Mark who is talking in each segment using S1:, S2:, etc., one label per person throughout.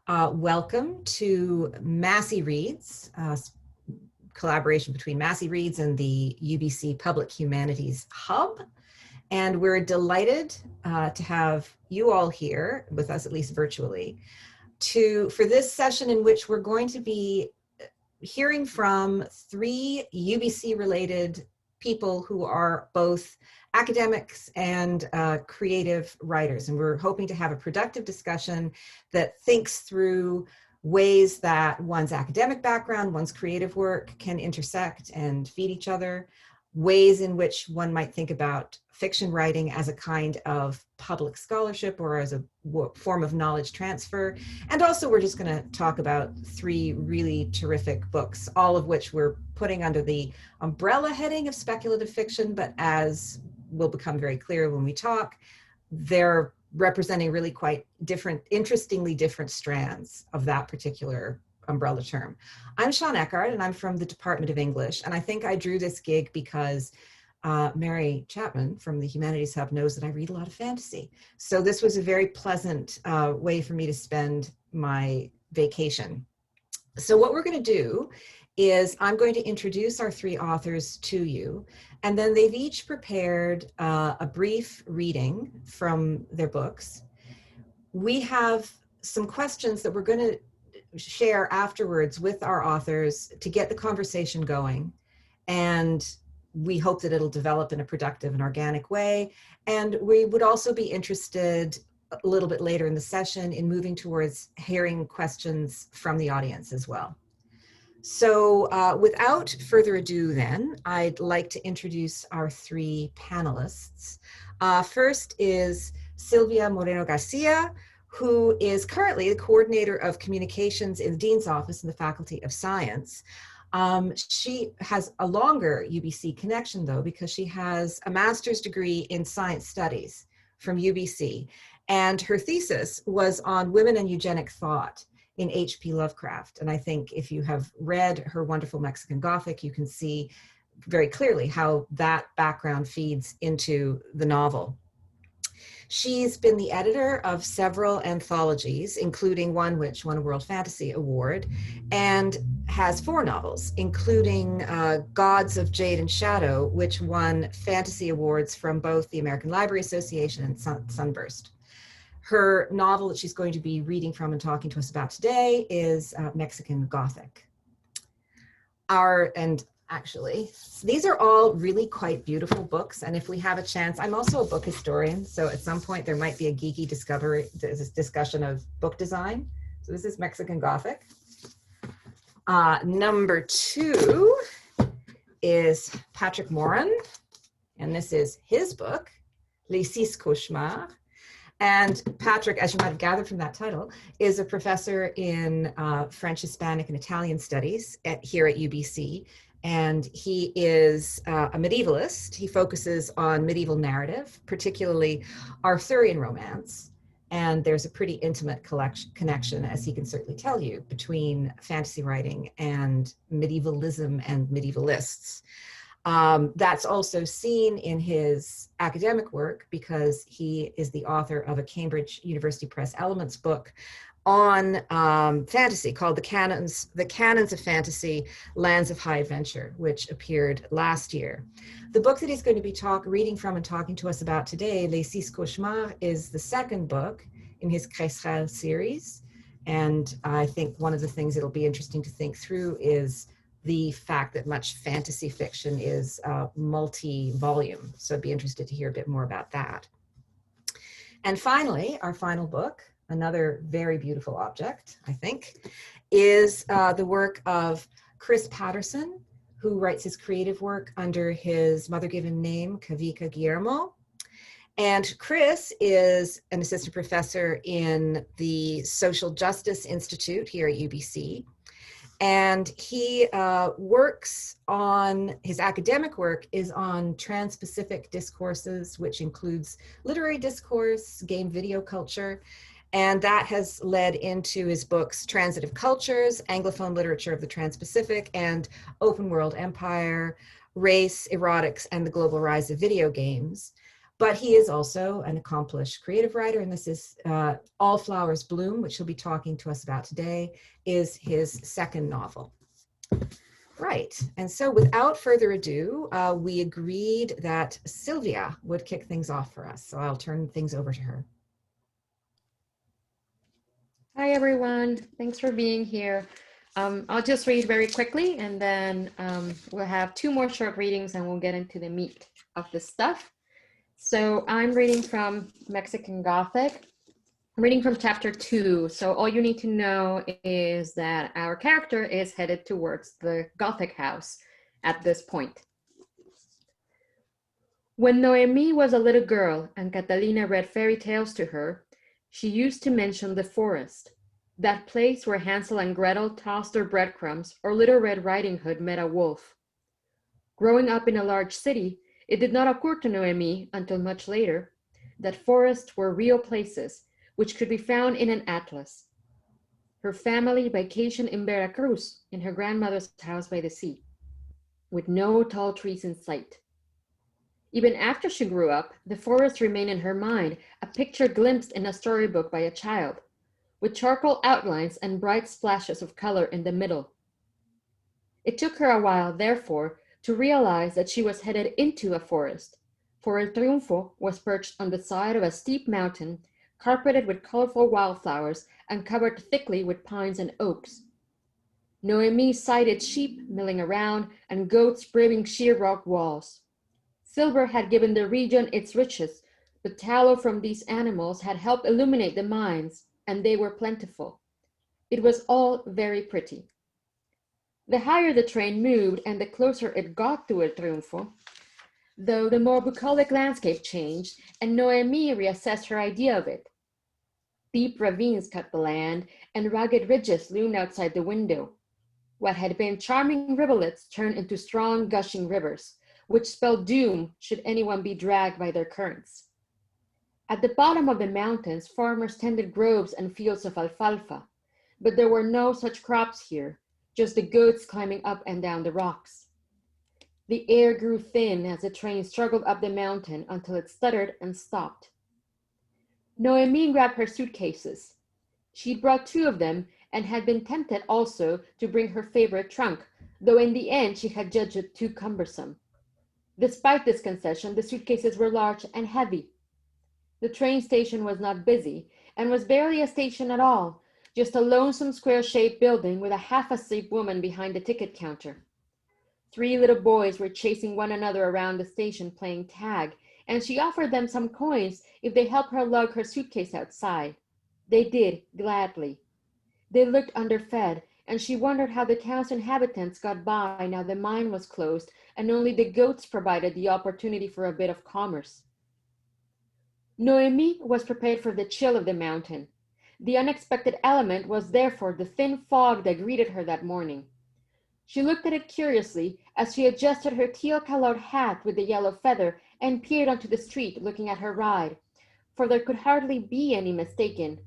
S1: Welcome to Massy Reads, collaboration between Massy Reads and the UBC Public Humanities Hub. And we're delighted to have you all here with us, at least virtually, for this session in which we're going to be hearing from three UBC-related people who are both academics and creative writers. And we're hoping to have a productive discussion that thinks through ways that one's academic background, one's creative work can intersect and feed each other, ways in which one might think about fiction writing as a kind of public scholarship or as a form of knowledge transfer. And also we're just going to talk about three really terrific books, all of which we're putting under the umbrella heading of speculative fiction, but as will become very clear when we talk, they're representing really quite different, interestingly different strands of that particular umbrella term. I'm Sean Eckard, and I'm from the Department of English, and I think I drew this gig because Mary Chapman from the Humanities Hub knows that I read a lot of fantasy. So this was a very pleasant way for me to spend my vacation. So what we're going to do is I'm going to introduce our three authors to you, and then they've each prepared a brief reading from their books. We have some questions that we're going to share afterwards with our authors to get the conversation going, and we hope that it'll develop in a productive and organic way. And we would also be interested a little bit later in the session in moving towards hearing questions from the audience as well. So without further ado then, I'd like to introduce our three panelists. First is Silvia Moreno-Garcia, who is currently the coordinator of communications in the Dean's Office in the Faculty of Science. She has a longer UBC connection though, because she has a master's degree in science studies from UBC. And her thesis was on women and eugenic thought in H.P. Lovecraft. And I think if you have read her wonderful Mexican Gothic, you can see very clearly how that background feeds into the novel. She's been the editor of several anthologies, including one which won a World Fantasy Award, and has 4 novels, including Gods of Jade and Shadow, which won fantasy awards from both the American Library Association and Sunburst. Her novel that she's going to be reading from and talking to us about today is Mexican Gothic. Actually, these are all really quite beautiful books, and if we have a chance, I'm also a book historian, so at some point there might be a geeky discussion of book design. So this is Mexican Gothic. Number 2 is Patrick Moran, and this is his book, Les Six Cauchemars. And Patrick, as you might have gathered from that title, is a professor in French, Hispanic, and Italian studies here at UBC. And he is a medievalist. He focuses on medieval narrative, particularly Arthurian romance. And there's a pretty intimate connection, as he can certainly tell you, between fantasy writing and medievalism and medievalists. That's also seen in his academic work because he is the author of a Cambridge University Press Elements book on fantasy called The Canons of Fantasy, Lands of High Adventure, which appeared last year. The book that he's going to be reading from and talking to us about today, Les Six Cauchemars, is the second book in his Cresserelle series. And I think one of the things that'll be interesting to think through is the fact that much fantasy fiction is multi-volume. So I'd be interested to hear a bit more about that. And finally, our final book, another very beautiful object, I think, is the work of Chris Patterson, who writes his creative work under his mother-given name, Kawika Guillermo. And Chris is an assistant professor in the Social Justice Institute here at UBC. And he works on, his academic work is on trans-Pacific discourses, which includes literary discourse, game video culture, and that has led into his books Transitive Cultures, Anglophone Literature of the Trans-Pacific, and Open World Empire, Race, Erotics, and the Global Rise of Video Games. but he is also an accomplished creative writer, and this is All Flowers Bloom, which he'll be talking to us about today, is his second novel. Right, and so without further ado, we agreed that Silvia would kick things off for us, so I'll turn things over to her.
S2: Hi, everyone. Thanks for being here. I'll just read very quickly, and then we'll have 2 more short readings, and we'll get into the meat of the stuff. So I'm reading from Mexican Gothic. I'm reading from chapter 2. So all you need to know is that our character is headed towards the Gothic house at this point. When Noemi was a little girl and Catalina read fairy tales to her, she used to mention the forest, that place where Hansel and Gretel tossed their breadcrumbs or Little Red Riding Hood met a wolf. Growing up in a large city, it did not occur to Noemi until much later that forests were real places which could be found in an atlas. Her family vacationed in Veracruz in her grandmother's house by the sea, with no tall trees in sight. Even after she grew up, the forest remained in her mind, a picture glimpsed in a storybook by a child, with charcoal outlines and bright splashes of color in the middle. It took her a while, therefore, to realize that she was headed into a forest, for El Triunfo was perched on the side of a steep mountain, carpeted with colorful wildflowers and covered thickly with pines and oaks. Noemi sighted sheep milling around and goats braving sheer rock walls. Silver had given the region its riches, but tallow from these animals had helped illuminate the mines, and they were plentiful. It was all very pretty. The higher the train moved and the closer it got to El Triunfo, though the more bucolic landscape changed, and Noemi reassessed her idea of it. Deep ravines cut the land, and rugged ridges loomed outside the window. What had been charming rivulets turned into strong, gushing rivers, which spelled doom should anyone be dragged by their currents. At the bottom of the mountains, farmers tended groves and fields of alfalfa, but there were no such crops here, just the goats climbing up and down the rocks. The air grew thin as the train struggled up the mountain until it stuttered and stopped. Noemi grabbed her suitcases. She'd brought 2 of them and had been tempted also to bring her favorite trunk, though in the end she had judged it too cumbersome. Despite this concession, the suitcases were large and heavy. The train station was not busy and was barely a station at all, just a lonesome square-shaped building with a half-asleep woman behind the ticket counter. 3 little boys were chasing one another around the station playing tag, and she offered them some coins if they helped her lug her suitcase outside. They did, gladly. They looked underfed, and she wondered how the town's inhabitants got by now the mine was closed and only the goats provided the opportunity for a bit of commerce. Noemi was prepared for the chill of the mountain. The unexpected element was therefore the thin fog that greeted her that morning. She looked at it curiously as she adjusted her teal-colored hat with the yellow feather and peered onto the street looking at her ride, for there could hardly be any mistaking.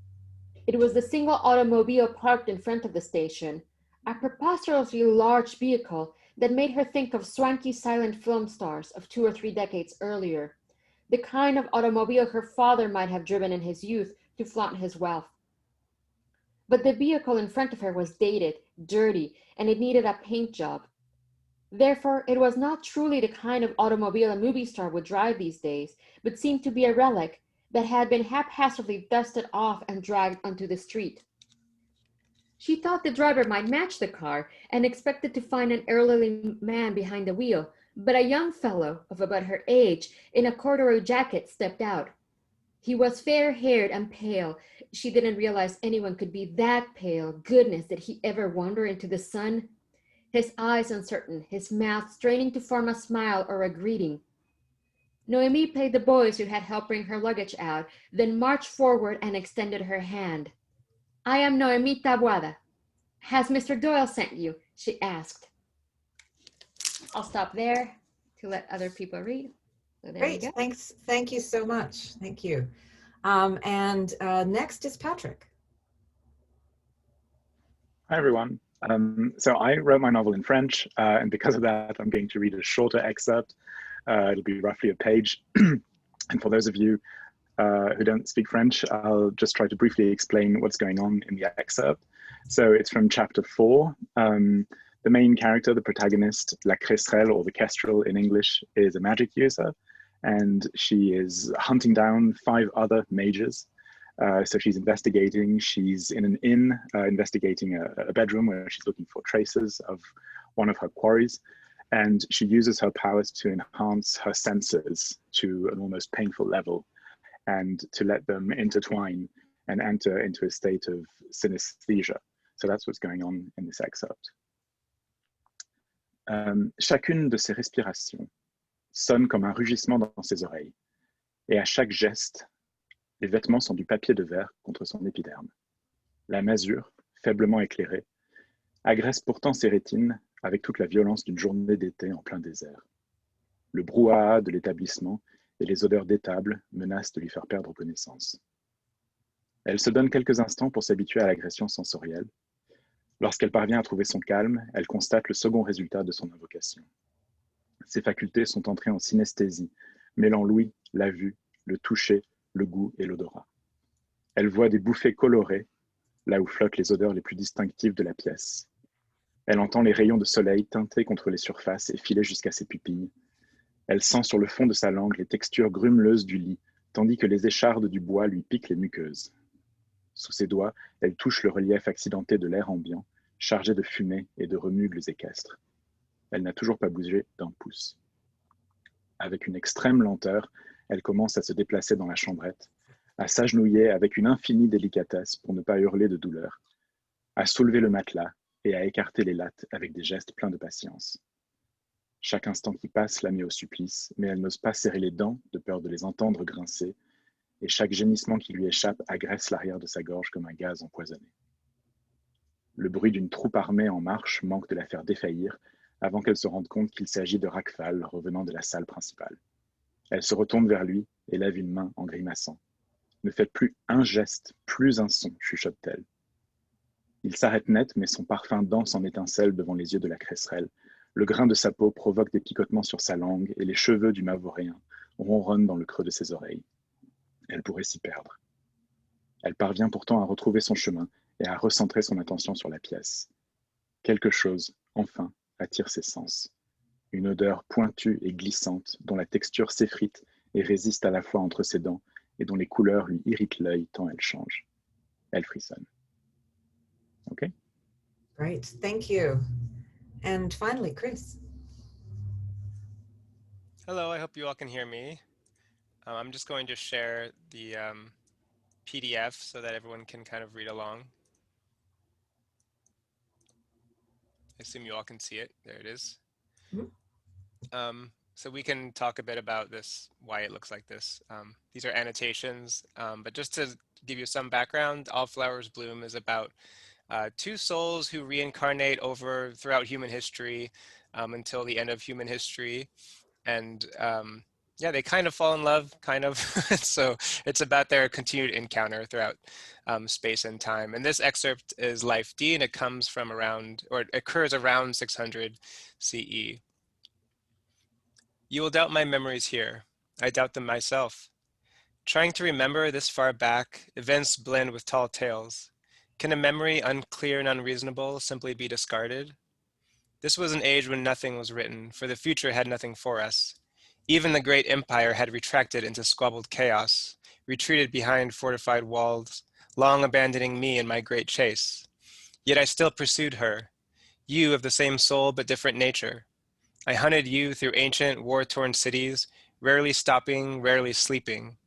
S2: It was the single automobile parked in front of the station, a preposterously large vehicle that made her think of swanky silent film stars of 2 or 3 decades earlier, the kind of automobile her father might have driven in his youth to flaunt his wealth. But the vehicle in front of her was dated, dirty, and it needed a paint job. Therefore, it was not truly the kind of automobile a movie star would drive these days, but seemed to be a relic that had been haphazardly dusted off and dragged onto the street. She thought the driver might match the car and expected to find an elderly man behind the wheel, but a young fellow of about her age in a corduroy jacket stepped out. He was fair-haired and pale. She didn't realize anyone could be that pale. Goodness, did he ever wander into the sun? His eyes uncertain, his mouth straining to form a smile or a greeting. Noemi paid the boys who had helped bring her luggage out, then marched forward and extended her hand. "I am Noemi Taboada. Has Mr. Doyle sent you?" she asked. I'll stop there to let other people read. So there
S1: Great,
S2: you go.
S1: thanks. Thank you so much. Thank you. Next is Patrick.
S3: Hi, everyone. So I wrote my novel in French, and because of that, I'm going to read a shorter excerpt. It'll be roughly a page. And for those of you who don't speak French, I'll just try to briefly explain what's going on in the excerpt. So it's from chapter 4. The main character, the protagonist, La Crécerelle, or the Kestrel in English, is a magic user, and she is hunting down 5 other mages. So she's investigating. She's in an inn, investigating a bedroom where she's looking for traces of one of her quarries. And she uses her powers to enhance her senses to an almost painful level and to let them intertwine and enter into a state of synesthesia. So that's what's going on in this excerpt. Chacune de ses respirations sonne comme un rugissement dans ses oreilles, et à chaque geste, les vêtements sont du papier de verre contre son épiderme. La masure, faiblement éclairée, agresse pourtant ses rétines avec toute la violence d'une journée d'été en plein désert. Le brouhaha de l'établissement et les odeurs d'étable menacent de lui faire perdre connaissance. Elle se donne quelques instants pour s'habituer à l'agression sensorielle. Lorsqu'elle parvient à trouver son calme, elle constate le second résultat de son invocation. Ses facultés sont entrées en synesthésie, mêlant l'ouïe, la vue, le toucher, le goût et l'odorat. Elle voit des bouffées colorées, là où flottent les odeurs les plus distinctives de la pièce. Elle entend les rayons de soleil teinter contre les surfaces et filer jusqu'à ses pupilles. Elle sent sur le fond de sa langue les textures grumeleuses du lit, tandis que les échardes du bois lui piquent les muqueuses. Sous ses doigts, elle touche le relief accidenté de l'air ambiant, chargé de fumée et de remugles équestres. Elle n'a toujours pas bougé d'un pouce. Avec une extrême lenteur, elle commence à se déplacer dans la chambrette, à s'agenouiller avec une infinie délicatesse pour ne pas hurler de douleur, à soulever le matelas et à écarter les lattes avec des gestes pleins de patience. Chaque instant qui passe la met au supplice, mais elle n'ose pas serrer les dents de peur de les entendre grincer, et chaque gémissement qui lui échappe agresse l'arrière de sa gorge comme un gaz empoisonné. Le bruit d'une troupe armée en marche manque de la faire défaillir avant qu'elle se rende compte qu'il s'agit de Rakfal revenant de la salle principale. Elle se retourne vers lui et lève une main en grimaçant. « Ne faites plus un geste, plus un son », chuchote-t-elle. Il s'arrête net, mais son parfum danse en étincelle devant les yeux de la Crécerelle. Le grain de sa peau provoque des picotements sur sa langue et les cheveux du Mavoréen ronronnent dans le creux de ses oreilles. Elle pourrait s'y perdre. Elle parvient pourtant à retrouver son chemin et à recentrer son attention sur la pièce. Quelque chose, enfin, attire ses sens. Une odeur pointue et glissante dont la texture s'effrite et résiste à la fois entre ses dents et dont les couleurs lui irritent l'œil tant elle change. Elle frissonne. Okay?
S1: Great, thank you. And finally, Chris.
S4: Hello, I hope you all can hear me. I'm just going to share the PDF so that everyone can kind of read along. I assume you all can see it. There it is. Mm-hmm. So we can talk a bit about this, why it looks like this. These are annotations, but just to give you some background, All Flowers Bloom is about 2 souls who reincarnate throughout human history until the end of human history. And yeah, they kind of fall in love, kind of. So it's about their continued encounter throughout space and time. And this excerpt is Life D, and it comes from it occurs around 600 CE. You will doubt my memories here. I doubt them myself. Trying to remember this far back, events blend with tall tales. Can a memory unclear and unreasonable simply be discarded? This was an age when nothing was written, for the future had nothing for us. Even the great empire had retracted into squabbled chaos, retreated behind fortified walls, long abandoning me in my great chase. Yet I still pursued her, you of the same soul but different nature. I hunted you through ancient, war-torn cities, rarely stopping, rarely sleeping.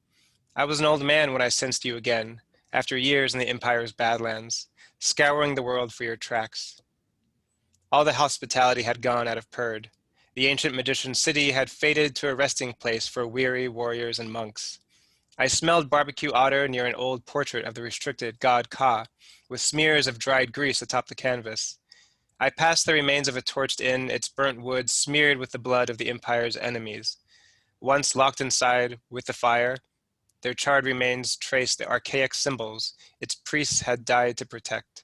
S4: I was an old man when I sensed you again, after years in the empire's badlands, scouring the world for your tracks. All the hospitality had gone out of Perd. The ancient magician's city had faded to a resting place for weary warriors and monks. I smelled barbecue otter near an old portrait of the restricted god Ka, with smears of dried grease atop the canvas. I passed the remains of a torched inn, its burnt wood smeared with the blood of the empire's enemies. Once locked inside with the fire, their charred remains traced the archaic symbols its priests had died to protect.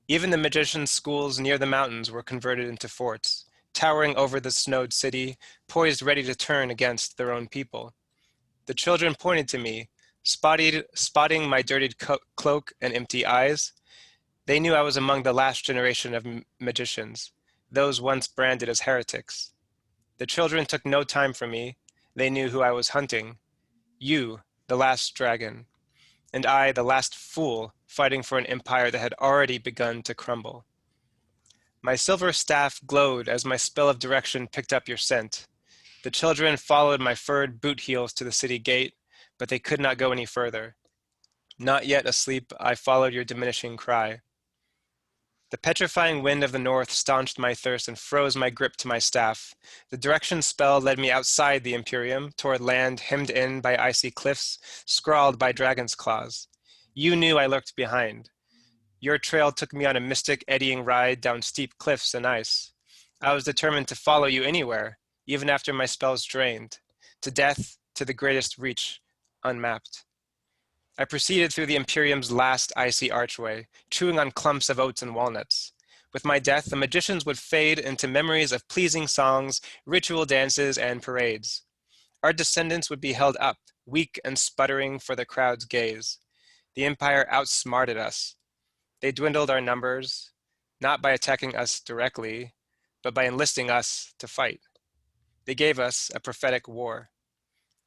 S4: Even the magician's schools near the mountains were converted into forts, towering over the snowed city, poised ready to turn against their own people. The children pointed to me, spotting my dirtied cloak and empty eyes. They knew I was among the last generation of magicians, those once branded as heretics. The children took no time for me. They knew who I was hunting. You, the last dragon, and I, the last fool, fighting for an empire that had already begun to crumble. My silver staff glowed as my spell of direction picked up your scent. The children followed my furred boot heels to the city gate, but they could not go any further. Not yet asleep, I followed your diminishing cry. The petrifying wind of the north staunched my thirst and froze my grip to my staff. The direction spell led me outside the Imperium, toward land hemmed in by icy cliffs, scrawled by dragon's claws. You knew I lurked behind. Your trail took me on a mystic, eddying ride down steep cliffs and ice. I was determined to follow you anywhere, even after my spells drained, to death, to the greatest reach, unmapped. I proceeded through the Imperium's last icy archway, chewing on clumps of oats and walnuts. With my death, the magicians would fade into memories of pleasing songs, ritual dances, and parades. Our descendants would be held up, weak and sputtering for the crowd's gaze. The Empire outsmarted us. They dwindled our numbers, not by attacking us directly, but by enlisting us to fight. They gave us a prophetic war.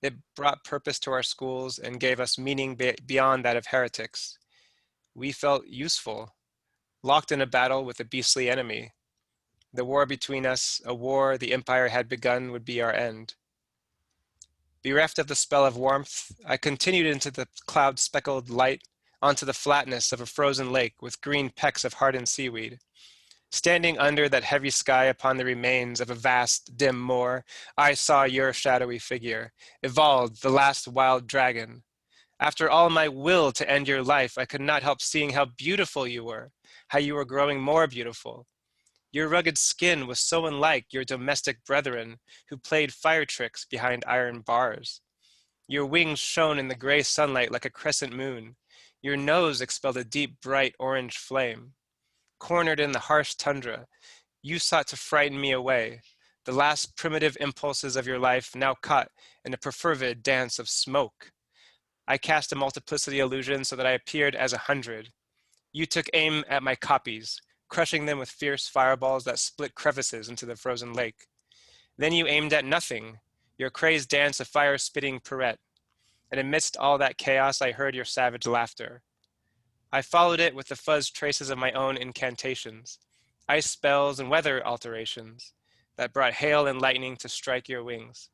S4: It brought purpose to our schools and gave us meaning beyond that of heretics. We felt useful, locked in a battle with a beastly enemy. The war between us, a war the Empire had begun, would be our end. Bereft of the spell of warmth, I continued into the cloud-speckled light, onto the flatness of a frozen lake with green pecks of hardened seaweed. Standing under that heavy sky upon the remains of a vast, dim moor, I saw your shadowy figure, evolved, the last wild dragon. After all my will to end your life, I could not help seeing how beautiful you were, how you were growing more beautiful. Your rugged skin was so unlike your domestic brethren who played fire tricks behind iron bars. Your wings shone in the gray sunlight like a crescent moon. Your nose expelled a deep, bright orange flame. Cornered in the harsh tundra, you sought to frighten me away, the last primitive impulses of your life now caught in a perfervid dance of smoke. I cast a multiplicity illusion so that I appeared as 100. You took aim at my copies, crushing them with fierce fireballs that split crevices into the frozen lake. Then you aimed at nothing, your crazed dance of fire-spitting pirouette. And amidst all that chaos, I heard your savage laughter. I followed it with the fuzzed traces of my own incantations, ice spells and weather alterations that brought hail and lightning to strike your wings.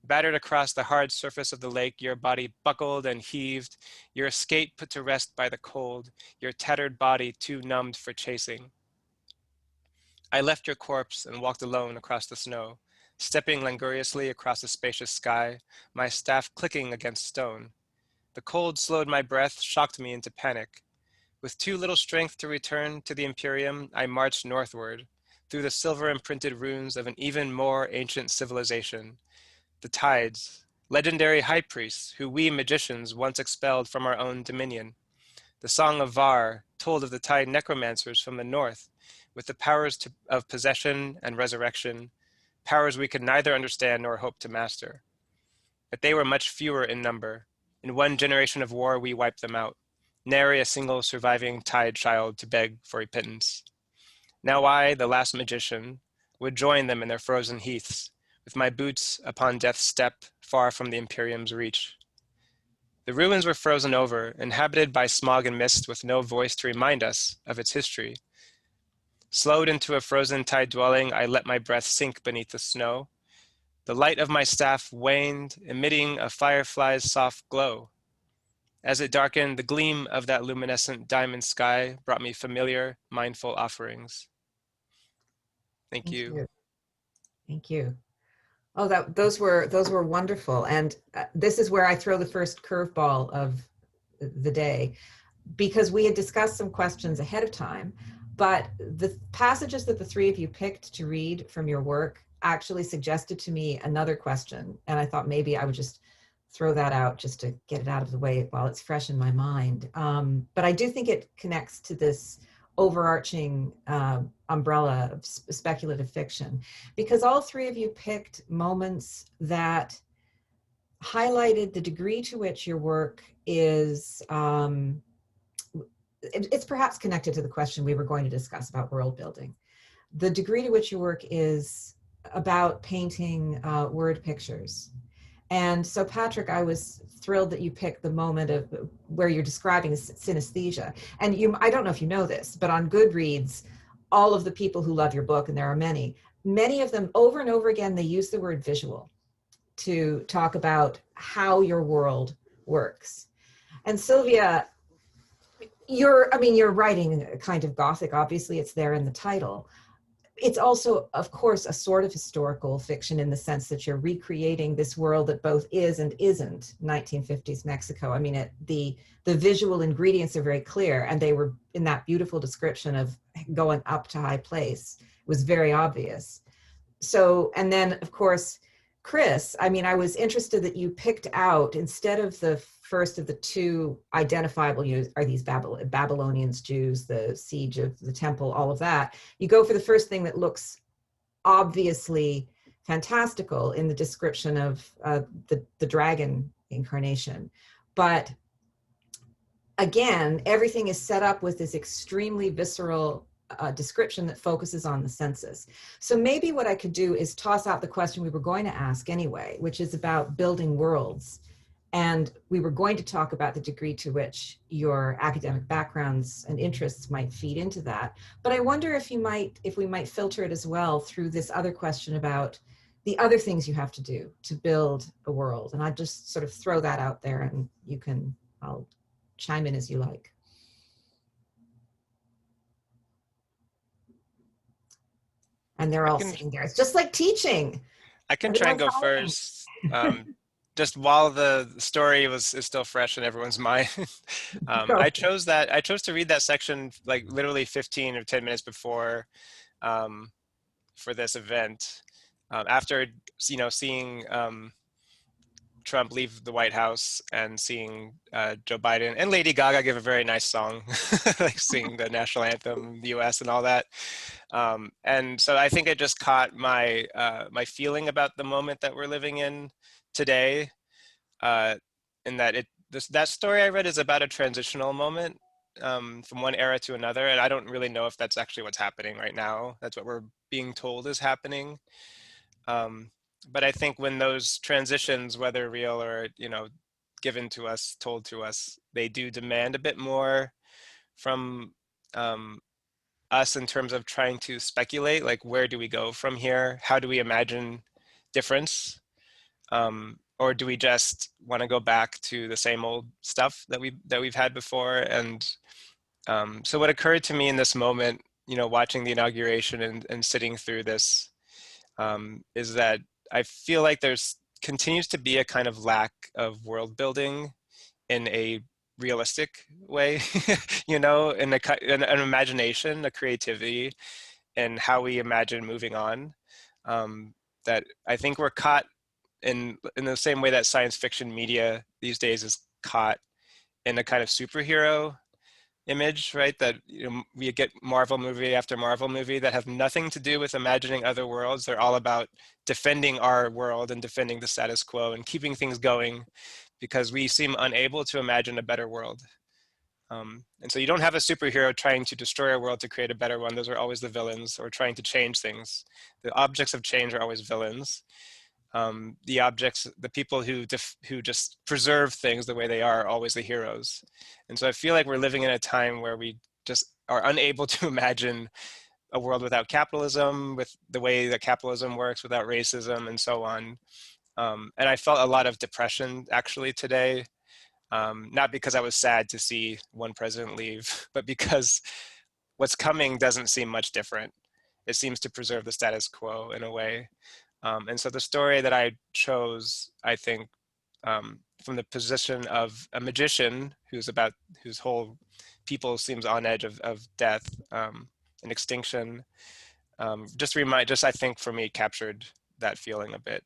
S4: Battered across the hard surface of the lake, your body buckled and heaved, your escape put to rest by the cold, your tattered body too numbed for chasing. I left your corpse and walked alone across the snow, stepping languorously across the spacious sky, my staff clicking against stone. The cold slowed my breath, shocked me into panic. With too little strength to return to the Imperium, I marched northward, through the silver-imprinted ruins of an even more ancient civilization, the Tides, legendary high priests who we magicians once expelled from our own dominion. The Song of Var told of the Tide necromancers from the north, with the powers of possession and resurrection, powers we could neither understand nor hope to master. But they were much fewer in number. In one generation of war, we wiped them out. Nary a single surviving Tide child to beg for a pittance. Now I, the last magician, would join them in their frozen heaths, with my boots upon death's step, far from the Imperium's reach. The ruins were frozen over, inhabited by smog and mist, with no voice to remind us of its history. Slowed into a frozen Tide dwelling, I let my breath sink beneath the snow. The light of my staff waned, emitting a firefly's soft glow. As it darkened, the gleam of that luminescent diamond sky brought me familiar, mindful offerings. Thank you.
S1: Thank you. Oh, those were wonderful. And this is where I throw the first curveball of the day, because we had discussed some questions ahead of time, but the passages that the three of you picked to read from your work actually suggested to me another question. And I thought maybe I would just throw that out just to get it out of the way while it's fresh in my mind. But I do think it connects to this overarching umbrella of speculative fiction, because all three of you picked moments that highlighted the degree to which your work is, it's perhaps connected to the question we were going to discuss about world building. The degree to which your work is about painting word pictures. And so, Patrick, I was thrilled that you picked the moment of where you're describing synesthesia. And I don't know if you know this, but on Goodreads, all of the people who love your book, and there are many of them, over and over again, they use the word visual to talk about how your world works. And Silvia, you're writing kind of Gothic, obviously it's there in the title. It's also, of course, a sort of historical fiction in the sense that you're recreating this world that both is and isn't 1950s Mexico. I mean, the visual ingredients are very clear, and they were in that beautiful description of going up to high place. It was very obvious. So, and then, of course, Chris, I mean, I was interested that you picked out, instead of the first of the two identifiable, are these Babylonians, Jews, the siege of the temple, all of that, you go for the first thing that looks obviously fantastical in the description of the dragon incarnation. But again, everything is set up with this extremely visceral description that focuses on the senses. So maybe what I could do is toss out the question we were going to ask anyway, which is about building worlds. And we were going to talk about the degree to which your academic backgrounds and interests might feed into that. But I wonder if we might filter it as well through this other question about the other things you have to do to build a world. And I just sort of throw that out there, and I'll chime in as you like. And they're all sitting there. It's just like teaching.
S4: I can try and go first. Just while the story is still fresh in everyone's mind. I chose to read that section like literally 15 or 10 minutes before for this event. After seeing Trump leave the White House and seeing Joe Biden and Lady Gaga give a very nice song, like singing the national anthem, the U.S. and all that. And so I think it just caught my my feeling about the moment that we're living in today, in that that story I read is about a transitional moment from one era to another, and I don't really know if that's actually what's happening right now. That's what we're being told is happening. But I think when those transitions, whether real or given to us, told to us, they do demand a bit more from us in terms of trying to speculate, like where do we go from here? How do we imagine difference? Or do we just want to go back to the same old stuff that we've had before? And so what occurred to me in this moment, watching the inauguration and sitting through this, is that I feel like there's continues to be a kind of lack of world building in a realistic way, in an imagination, a creativity, and how we imagine moving on. That I think we're caught in the same way that science fiction media these days is caught in a kind of superhero image, right? That we get Marvel movie after Marvel movie that have nothing to do with imagining other worlds. They're all about defending our world and defending the status quo and keeping things going because we seem unable to imagine a better world. And so you don't have a superhero trying to destroy a world to create a better one. Those are always the villains, or trying to change things. The objects of change are always villains. The people who just preserve things the way they are always the heroes. And so I feel like we're living in a time where we just are unable to imagine a world without capitalism, with the way that capitalism works, without racism and so on. And I felt a lot of depression actually today, not because I was sad to see one president leave, but because what's coming doesn't seem much different. It seems to preserve the status quo in a way. And so the story that I chose, I think, from the position of a magician whose whole people seems on edge of death and extinction, just I think for me captured that feeling a bit.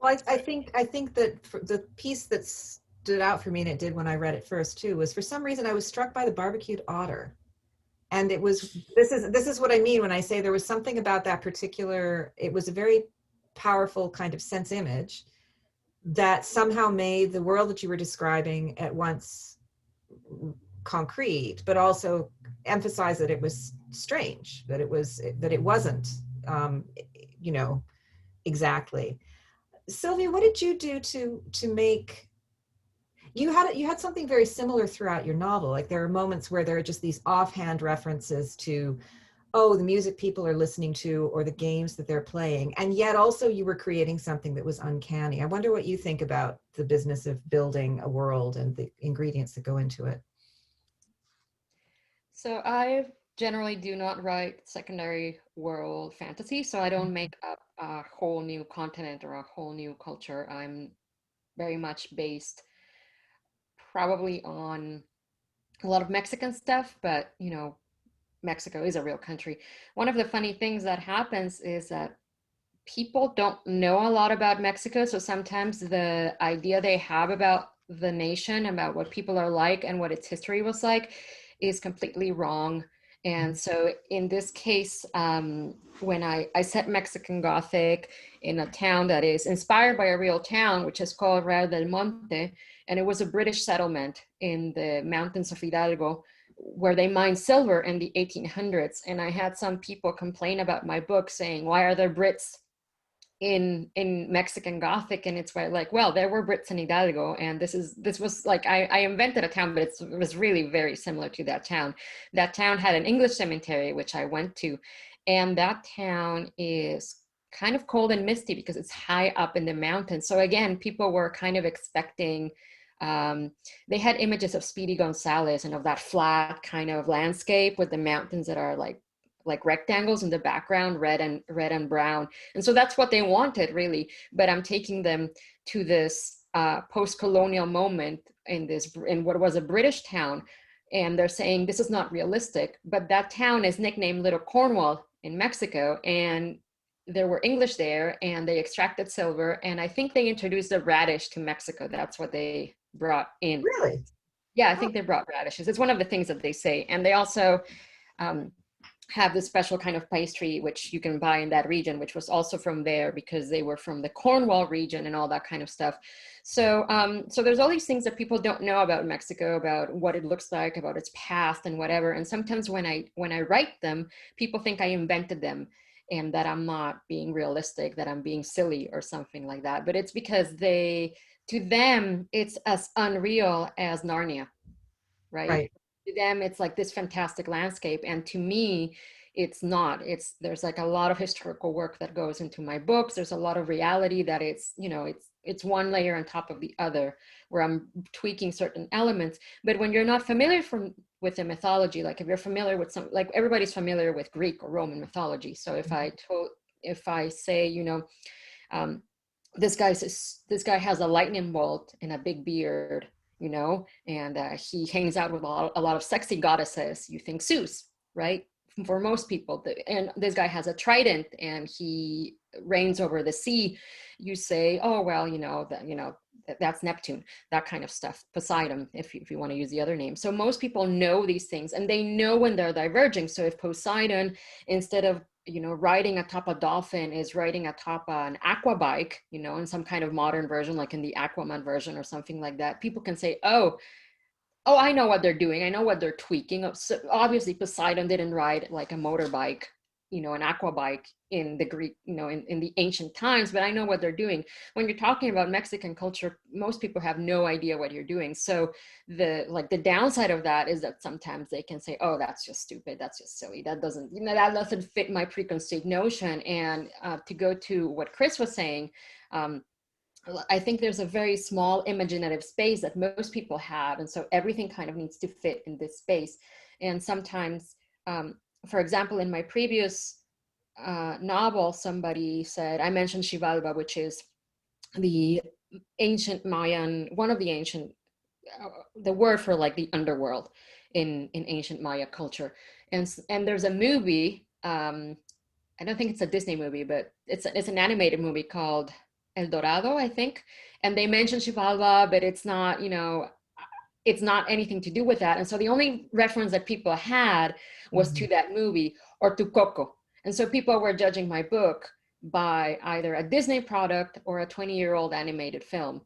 S1: Well, I think that the piece that stood out for me, and it did when I read it first too, was for some reason I was struck by the barbecued otter. And this is what I mean when I say there was something about that particular, it was a very powerful kind of sense image. that somehow made the world that you were describing at once concrete, but also emphasize that it was strange, that it wasn't, you know, exactly. Sylvia, what did you do to make, you had something very similar throughout your novel. Like there are moments where there are just these offhand references to, oh, the music people are listening to or the games that they're playing, and yet also you were creating something that was uncanny. I wonder what you think about the business of building a world and the ingredients that go into it.
S2: So I generally do not write secondary world fantasy, so I don't make up a whole new continent or a whole new culture. I'm very much based probably on a lot of Mexican stuff, but you know, Mexico is a real country. One of the funny things that happens is that people don't know a lot about Mexico, so sometimes the idea they have about the nation, about what people are like and what its history was like, is completely wrong. And so in this case, when I set Mexican Gothic in a town that is inspired by a real town, which is called Real del Monte, and it was a British settlement in the mountains of Hidalgo, where they mined silver in the 1800s. And I had some people complain about my book saying, why are there Brits in Mexican Gothic? And it's like, well, there were Brits in Hidalgo, and this was like, I invented a town, but it was really very similar to that town. That town had an English cemetery, which I went to, and that town is kind of cold and misty because it's high up in the mountains. So again, people were kind of expecting, they had images of Speedy Gonzales and of that flat kind of landscape with the mountains that are like rectangles in the background, red and brown. And so that's what they wanted, really. But I'm taking them to this post-colonial moment in what was a British town. And they're saying this is not realistic, but that town is nicknamed Little Cornwall in Mexico. And there were English there, and they extracted silver. And I think they introduced the radish to Mexico. That's what they brought in.
S1: Really?
S2: Yeah, I think they brought radishes. It's one of the things that they say. And they also have this special kind of pastry which you can buy in that region, which was also from there because they were from the Cornwall region and all that kind of stuff. So so there's all these things that people don't know about Mexico, about what it looks like, about its past and whatever. And sometimes when I write them, people think I invented them and that I'm not being realistic, that I'm being silly or something like that. But it's because to them, it's as unreal as Narnia, right?
S1: Right.
S2: To them, it's like this fantastic landscape. And to me, it's not. There's like a lot of historical work that goes into my books. There's a lot of reality that it's one layer on top of the other, where I'm tweaking certain elements. But when you're not familiar with the mythology, like if you're familiar with like everybody's familiar with Greek or Roman mythology. So if I say, this guy has a lightning bolt and a big beard, and he hangs out with a lot of sexy goddesses, you think Zeus, right? For most people. And this guy has a trident and he reigns over the sea, you say, oh, well, that's Neptune, that kind of stuff. Poseidon, if you want to use the other name. So most people know these things, and they know when they're diverging. So if Poseidon, instead of riding atop a dolphin, is riding atop an aqua bike, in some kind of modern version, like in the Aquaman version or something like that, people can say, oh, I know what they're doing. I know what they're tweaking. So obviously Poseidon didn't ride like a motorbike, an aqua bike in the Greek, in the ancient times, but I know what they're doing. When you're talking about Mexican culture, most people have no idea what you're doing. So the downside of that is that sometimes they can say, oh, that's just stupid. That's just silly. That doesn't fit my preconceived notion. And to go to what Chris was saying, I think there's a very small imaginative space that most people have. And so everything kind of needs to fit in this space. And sometimes, for example, in my previous novel, somebody said, I mentioned Xibalba, which is the ancient Mayan, one of the ancient, the word for like the underworld in ancient Maya culture. And there's a movie, I don't think it's a Disney movie, but it's an animated movie called El Dorado, I think. And they mentioned Xibalba, but it's not, it's not anything to do with that. And so the only reference that people had was to that movie or to Coco. And so people were judging my book by either a Disney product or a 20-year-old animated film.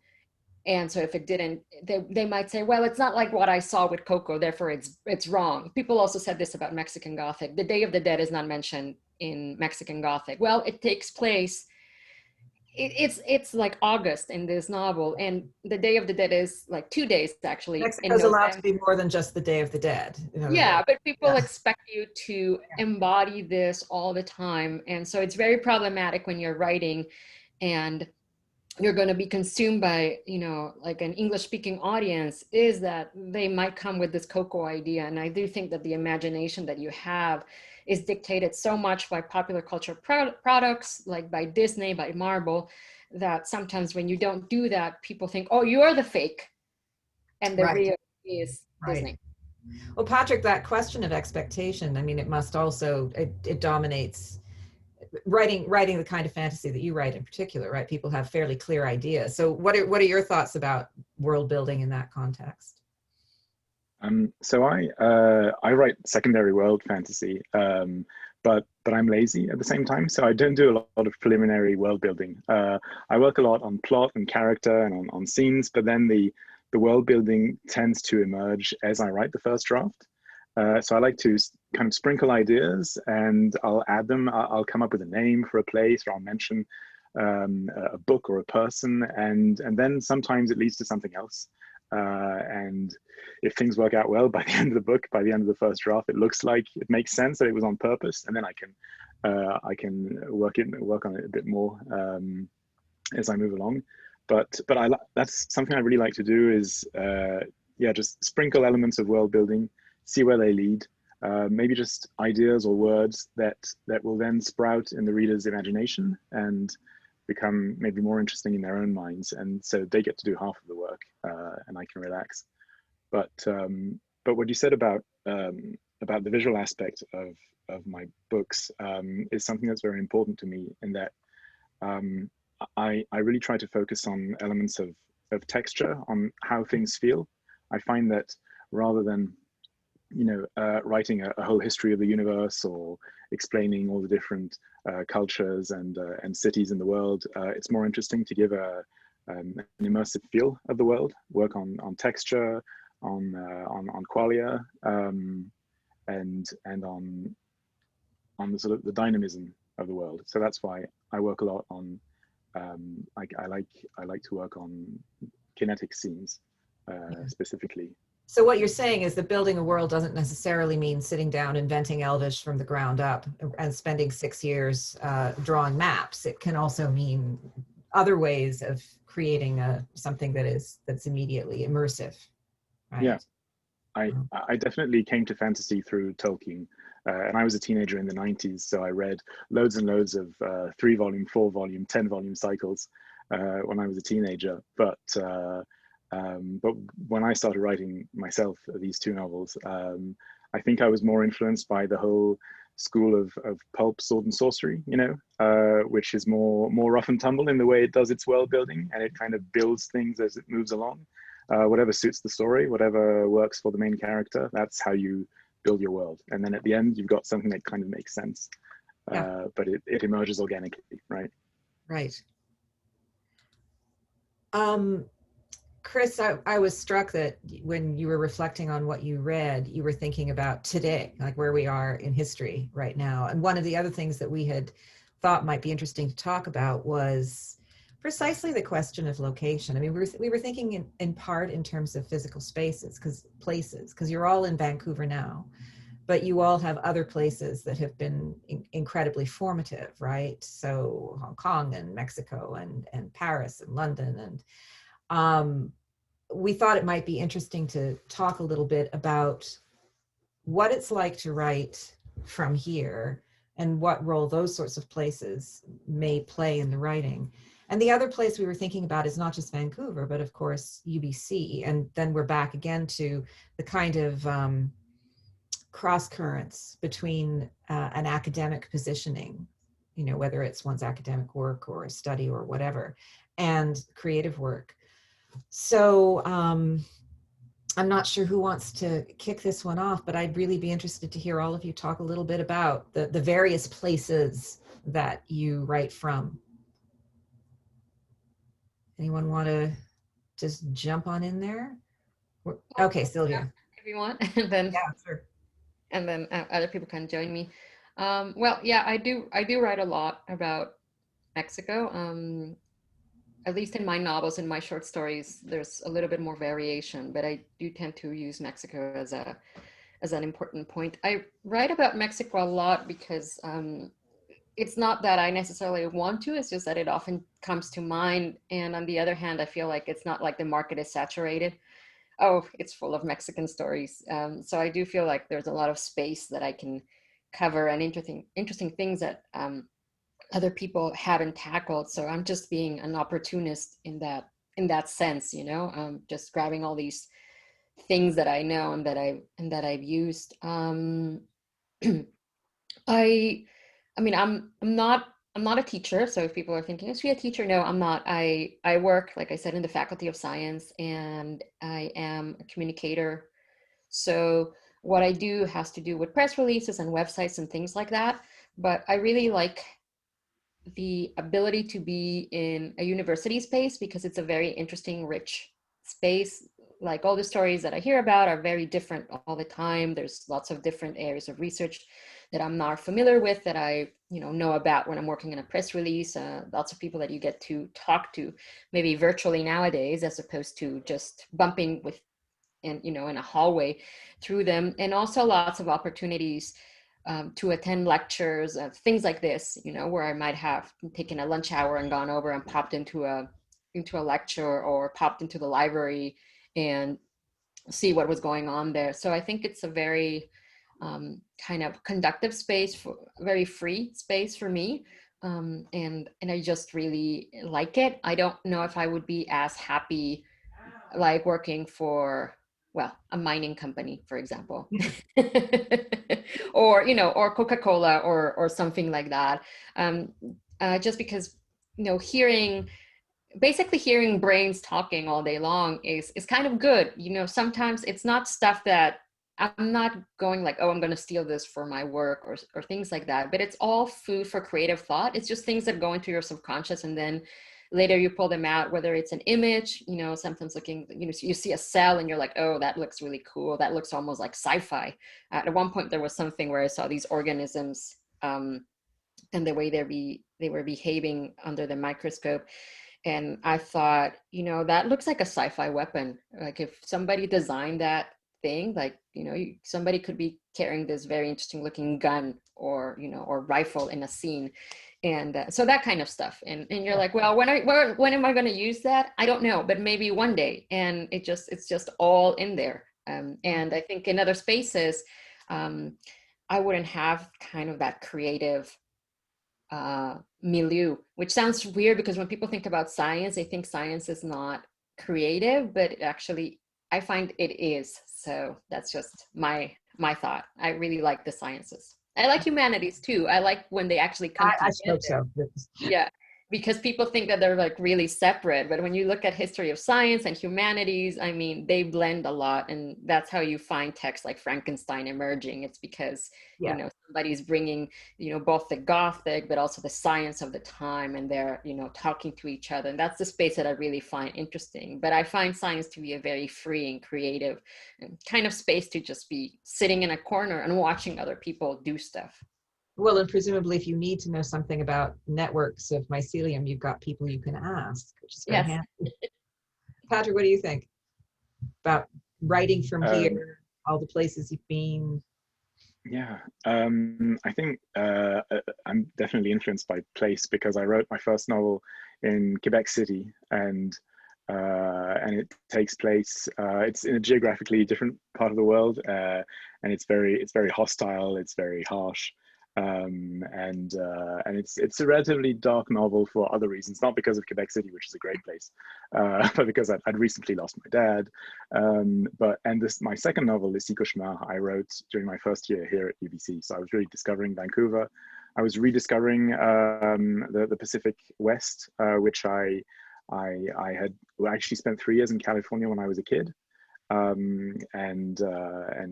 S2: And so if it didn't, they might say, well, it's not like what I saw with Coco, therefore it's wrong. People also said this about Mexican Gothic. The Day of the Dead is not mentioned in Mexican Gothic. Well, it takes place, it's like August in this novel, and the Day of the Dead is like 2 days actually.
S1: Mexico's allowed to be more than just the Day of the Dead.
S2: Yeah, but people expect you to embody this all the time. And so it's very problematic when you're writing and you're going to be consumed by, like an English speaking audience, is that they might come with this Coco idea. And I do think that the imagination that you have is dictated so much by popular culture products, like by Disney, by Marvel, that sometimes when you don't do that, people think, oh, you're the fake. And the real is Disney.
S1: Well, Patrick, that question of expectation, I mean, it must also, it dominates writing the kind of fantasy that you write in particular, right? People have fairly clear ideas. So what are your thoughts about world building in that context?
S3: So I write secondary world fantasy, but I'm lazy at the same time. So I don't do a lot of preliminary world building. I work a lot on plot and character and on scenes, but then the world building tends to emerge as I write the first draft. So I like to kind of sprinkle ideas and I'll add them. I'll come up with a name for a place, or I'll mention a book or a person, and then sometimes it leads to something else. And if things work out well, by the end of the book, by the end of the first draft, it looks like it makes sense that it was on purpose, and then I can work on it a bit more as I move along. But that's something I really like to do, is just sprinkle elements of world building, see where they lead, maybe just ideas or words that will then sprout in the reader's imagination and become maybe more interesting in their own minds, and so they get to do half of the work, and I can relax. But what you said about the visual aspect of my books is something that's very important to me, in that I really try to focus on elements of texture, on how things feel. I find that rather than writing a whole history of the universe or explaining all the different cultures and cities in the world, it's more interesting to give an immersive feel of the world, work on texture, on qualia, and on the sort of the dynamism of the world. So that's why I work a lot on I like to work on kinetic scenes specifically.
S1: So what you're saying is that building a world doesn't necessarily mean sitting down inventing Elvish from the ground up and spending 6 years drawing maps. It can also mean other ways of creating something that's immediately immersive, right?
S3: Yeah, I definitely came to fantasy through Tolkien, and I was a teenager in the 90s, so I read loads and loads of 3-volume, 4-volume, 10-volume cycles when I was a teenager. But when I started writing myself these 2 novels, I think I was more influenced by the whole school of pulp, sword and sorcery, which is more rough and tumble in the way it does its world building, and it kind of builds things as it moves along. Whatever suits the story, whatever works for the main character, that's how you build your world. And then at the end, you've got something that kind of makes sense, but it emerges organically, right?
S1: Right. Chris, I was struck that when you were reflecting on what you read, you were thinking about today, like where we are in history right now. And one of the other things that we had thought might be interesting to talk about was precisely the question of location. I mean, we were thinking in part in terms of physical spaces, because you're all in Vancouver now, but you all have other places that have been incredibly formative, right? So Hong Kong and Mexico and Paris and London. And we thought it might be interesting to talk a little bit about what it's like to write from here and what role those sorts of places may play in the writing. And the other place we were thinking about is not just Vancouver, but of course UBC. And then we're back again to the kind of cross currents between an academic positioning, whether it's one's academic work or a study or whatever, and creative work. So I'm not sure who wants to kick this one off, but I'd really be interested to hear all of you talk a little bit about the various places that you write from? Anyone want to just jump on in there? Okay, Silvia.
S2: If you want, and then
S1: Yeah, sure.
S2: and then other people can join me. Well, yeah, I do write a lot about Mexico. At least in my novels and my short stories, there's a little bit more variation, but I do tend to use Mexico as an important point. I write about Mexico a lot because it's not that I necessarily want to, it's just that it often comes to mind. And on the other hand, I feel like it's not like the market is saturated. Oh, it's full of Mexican stories. So I do feel like there's a lot of space that I can cover and interesting things that other people haven't tackled. So I'm just being an opportunist in that sense, you know, just grabbing all these things that I know and that I've used. I mean, I'm not a teacher. So if people are thinking, is she a teacher? No, I'm not. I work, like I said, in the Faculty of Science, and I am a communicator. So what I do has to do with press releases and websites and things like that. But I really like the ability to be in a university space because it's a very interesting, rich space. Like all the stories that I hear about are very different all the time. There's lots of different areas of research that I'm not familiar with that I know about when I'm working in a press release. Lots of people that you get to talk to maybe virtually nowadays, as opposed to just bumping with in a hallway through them. And also lots of opportunities to attend lectures, things like this, where I might have taken a lunch hour and gone over and popped into a lecture or popped into the library and see what was going on there. So I think it's a very kind of conductive space, very free space for me. And I just really like it. I don't know if I would be as happy like working for, well, a mining company, for example, or Coca-Cola or something like that. Just because, basically hearing brains talking all day long is kind of good. Sometimes it's not stuff that I'm not going like, oh, I'm going to steal this for my work or things like that, but it's all food for creative thought. It's just things that go into your subconscious, and then later you pull them out, whether it's an image, sometimes looking, you see a cell and you're like, oh, that looks really cool. That looks almost like sci-fi. At one point there was something where I saw these organisms and the way they were behaving under the microscope. And I thought, that looks like a sci-fi weapon. Like if somebody designed that thing, like, somebody could be carrying this very interesting looking gun or rifle in a scene. And so that kind of stuff. And you're like, well, when am I going to use that? I don't know, but maybe one day. And it's just all in there. And I think in other spaces, I wouldn't have kind of that creative milieu, which sounds weird because when people think about science, they think science is not creative, but actually I find it is. So that's just my thought. I really like the sciences. I like humanities too. I like when they actually come together.
S1: I hope so.
S2: Yeah, because people think that they're like really separate, but when you look at history of science and humanities, I mean, they blend a lot, and that's how you find texts like Frankenstein emerging. It's because somebody's bringing both the Gothic but also the science of the time, and they're talking to each other, and that's the space that I really find interesting. But I find science to be a very free and creative kind of space to just be sitting in a corner and watching other people do stuff.
S1: Well, and presumably if you need to know something about networks of mycelium, you've got people you can ask, which is very handy. Patrick, what do you think about writing from here, all the places you've been?
S3: Yeah, I think I'm definitely influenced by place because I wrote my first novel in Quebec City, and it takes place. It's in a geographically different part of the world, and it's very hostile. It's very harsh. And it's a relatively dark novel for other reasons, not because of Quebec City, which is a great place, but because I'd recently lost my dad. My second novel, Les Six Cauchemars, I wrote during my first year here at UBC. So I was really discovering Vancouver. I was rediscovering the Pacific West, which I had actually spent 3 years in California when I was a kid. And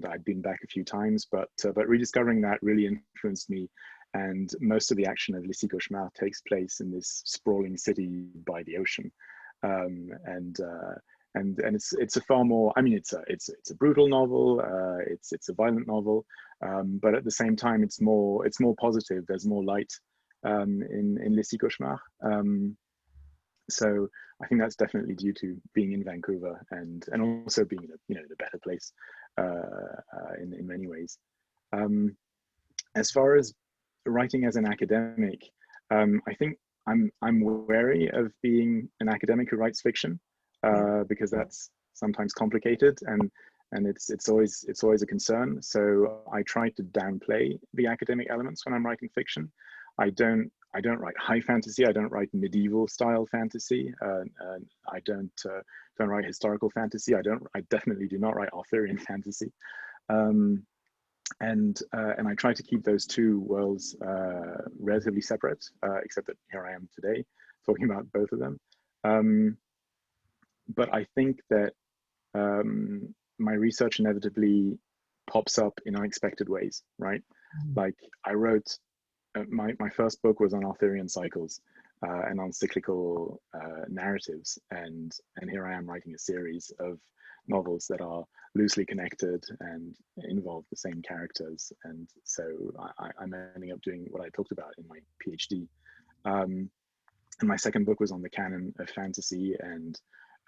S3: I'd been back a few times, but rediscovering that really influenced me. and most of the action of Les Six Cauchemars takes place in this sprawling city by the ocean. And it's a far more, I mean, it's a brutal novel, it's a violent novel, but at the same time it's more positive. There's more light in Les Six Cauchemars. So I think that's definitely due to being in Vancouver and also being in a better place in many ways. As far as writing as an academic, I think I'm wary of being an academic who writes fiction, because that's sometimes complicated and it's always a concern. So I try to downplay the academic elements when I'm writing fiction. I don't write high fantasy. I don't write medieval style fantasy. I don't write historical fantasy. I definitely do not write Arthurian fantasy. And I try to keep those two worlds relatively separate, except that here I am today talking about both of them. But I think that my research inevitably pops up in unexpected ways, right? Like I wrote, my first book was on Arthurian cycles and on cyclical narratives, and here I am writing a series of novels that are loosely connected and involve the same characters, and so I'm ending up doing what I talked about in my PhD. And my second book was on the canon of fantasy, and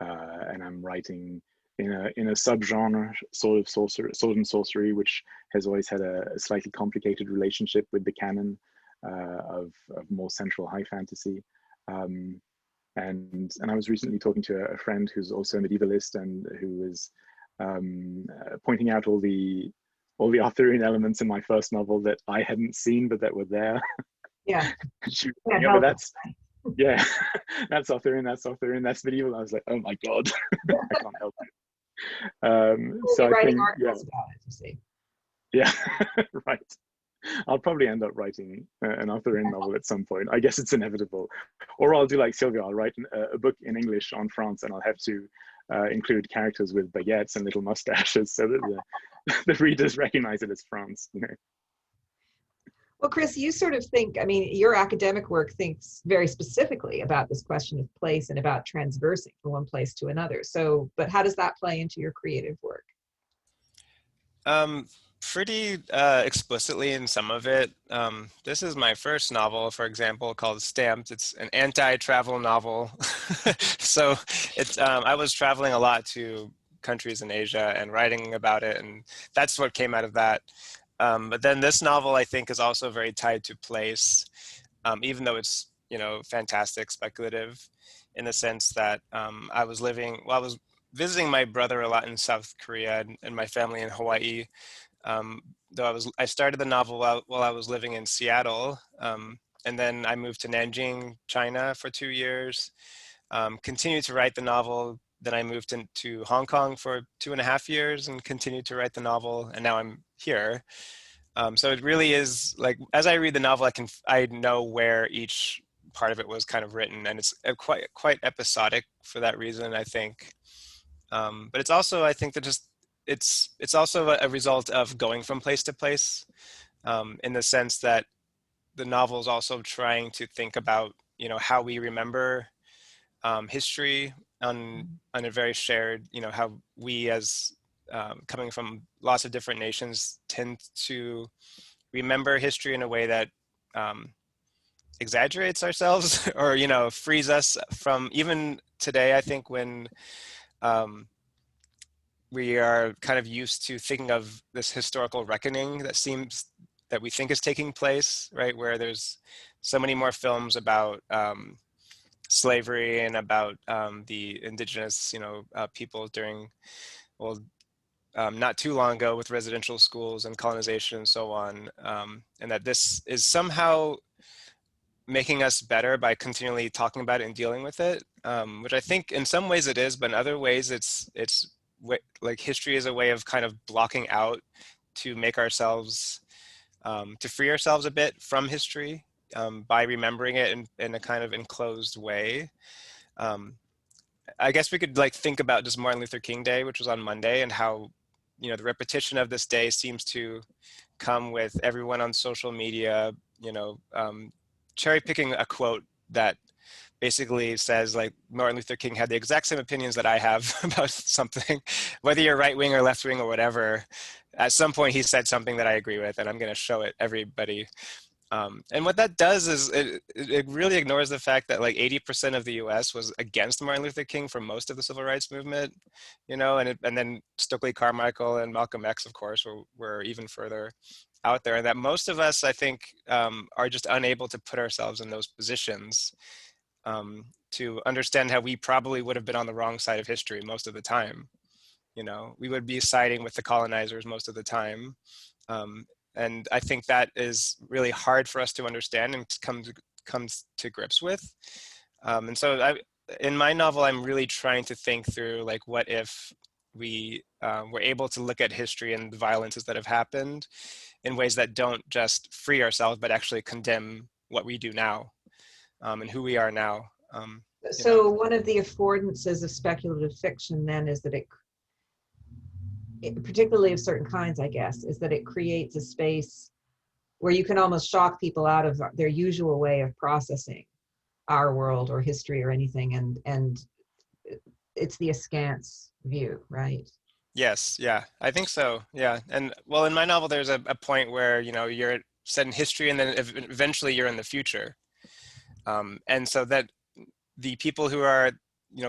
S3: I'm writing in a subgenre, sword and sorcery, which has always had a slightly complicated relationship with the canon of more central high fantasy. And I was recently talking to a friend who's also a medievalist and who was pointing out all the Arthurian elements in my first novel that I hadn't seen but that were there.
S1: Yeah.
S3: Yeah, that's Arthurian, that's medieval. I was like, oh my God, I can't help it. So I think,
S1: about it, you see.
S3: Yeah, right. I'll probably end up writing an Arthurian novel at some point. I guess it's inevitable. Or I'll do like Silvia, I'll write a book in English on France, and I'll have to include characters with baguettes and little mustaches so that the readers recognize it as France.
S1: Well, Chris, you sort of think, I mean, your academic work thinks very specifically about this question of place and about transversing from one place to another. So, but how does that play into your creative work?
S4: Pretty explicitly in some of it. This is my first novel, for example, called Stamped. It's an anti-travel novel. So it's I was traveling a lot to countries in Asia and writing about it, and that's what came out of that. But then this novel, I think, is also very tied to place, even though it's, fantastic, speculative, in the sense that I was visiting my brother a lot in South Korea and my family in Hawaii. Though I started the novel while I was living in Seattle, and then I moved to Nanjing, China for 2 years, continued to write the novel. Then I moved to Hong Kong for 2.5 years and continued to write the novel, and now I'm here. So it really is like, as I read the novel, I know where each part of it was kind of written, and it's quite episodic for that reason, I think. But it's also, I think that it's also a result of going from place to place, in the sense that the novel is also trying to think about, how we remember history on a very shared, how we as coming from lots of different nations tend to remember history in a way that exaggerates ourselves or, frees us from, even today, I think, when we are kind of used to thinking of this historical reckoning that we think is taking place, right? Where there's so many more films about slavery and about the indigenous, people during, not too long ago with residential schools and colonization and so on. And that this is somehow making us better by continually talking about it and dealing with it, which I think in some ways it is, but in other ways it's like history is a way of kind of blocking out to make ourselves, to free ourselves a bit from history by remembering it in a kind of enclosed way. I guess we could think about just Martin Luther King Day, which was on Monday, and how, the repetition of this day seems to come with everyone on social media, cherry picking a quote that basically says like Martin Luther King had the exact same opinions that I have about something, whether you're right wing or left wing or whatever. At some point he said something that I agree with, and I'm going to show it everybody. And what that does is it really ignores the fact that like 80% of the US was against Martin Luther King for most of the civil rights movement, and then Stokely Carmichael and Malcolm X, of course, were even further out there. And that most of us, I think, are just unable to put ourselves in those positions to understand how we probably would have been on the wrong side of history most of the time. We would be siding with the colonizers most of the time. And I think that is really hard for us to understand and comes to grips with. And so in my novel, I'm really trying to think through like, what if we were able to look at history and the violences that have happened in ways that don't just free ourselves, but actually condemn what we do now and who we are now.
S1: So one of the affordances of speculative fiction then is that it, particularly of certain kinds, I guess, is that it creates a space where you can almost shock people out of their usual way of processing our world or history or anything, and it's the askance view, right?
S4: Yes, yeah, I think so. Yeah, and well, in my novel, there's a point where you're set in history, and then eventually you're in the future, and so that the people who are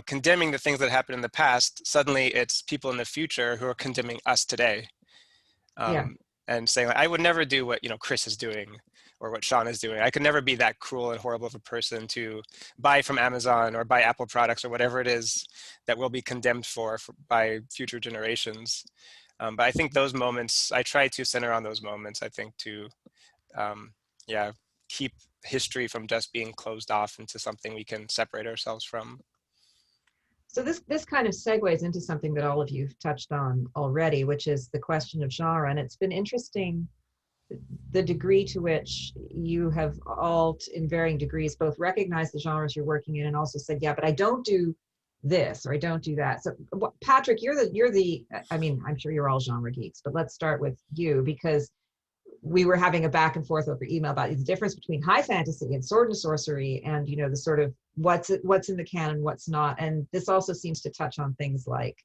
S4: condemning the things that happened in the past, suddenly it's people in the future who are condemning us today, and saying like, I would never do what Chris is doing or what Sean is doing. I could never be that cruel and horrible of a person to buy from Amazon or buy Apple products or whatever it is that we'll be condemned for by future generations. But I think those moments, I try to center on those moments, I think, to keep history from just being closed off into something we can separate ourselves from.
S1: So this kind of segues into something that all of you've touched on already, which is the question of genre. And it's been interesting the degree to which you have all, in varying degrees, both recognized the genres you're working in and also said, yeah, but I don't do this or I don't do that. So Patrick, you're the I mean, I'm sure you're all genre geeks, but let's start with you, because we were having a back and forth over email about the difference between high fantasy and sword and sorcery, and the sort of what's in the canon, what's not. And this also seems to touch on things like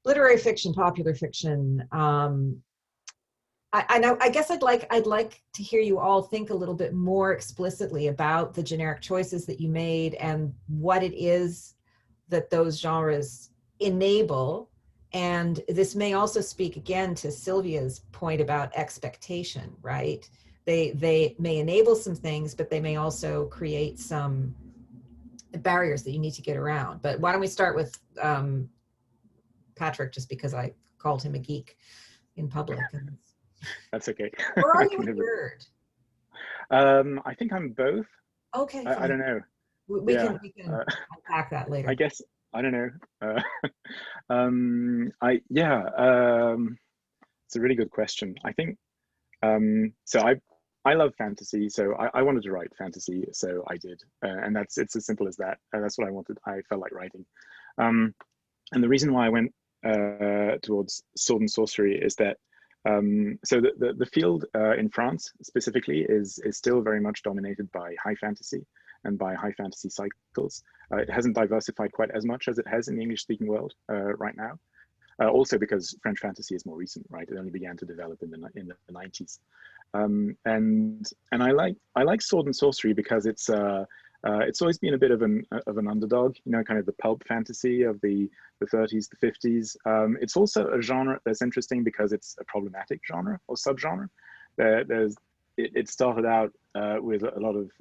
S1: literary fiction, popular fiction. I guess I'd like to hear you all think a little bit more explicitly about the generic choices that you made and what it is that those genres enable. And this may also speak again to Silvia's point about expectation, right? They may enable some things, but they may also create some barriers that you need to get around. But why don't we start with Patrick, just because I called him a geek in public.
S3: That's okay.
S1: Or are you a nerd?
S3: I think I'm both.
S1: Okay.
S3: I don't know.
S1: We can unpack that later.
S3: I guess, I don't know. It's a really good question. I think, so I love fantasy, so I wanted to write fantasy, so I did. And it's as simple as that. That's what I wanted. I felt like writing. And the reason why I went towards sword and sorcery is that so the field in France specifically is still very much dominated by high fantasy and by high fantasy cycles. It hasn't diversified quite as much as it has in the English-speaking world right now. Also because French fantasy is more recent, right? It only began to develop in the 90s. And I like sword and sorcery because it's always been a bit of an underdog, kind of the pulp fantasy of the 30s, the 50s. It's also a genre that's interesting because it's a problematic genre or subgenre. It started out with a lot of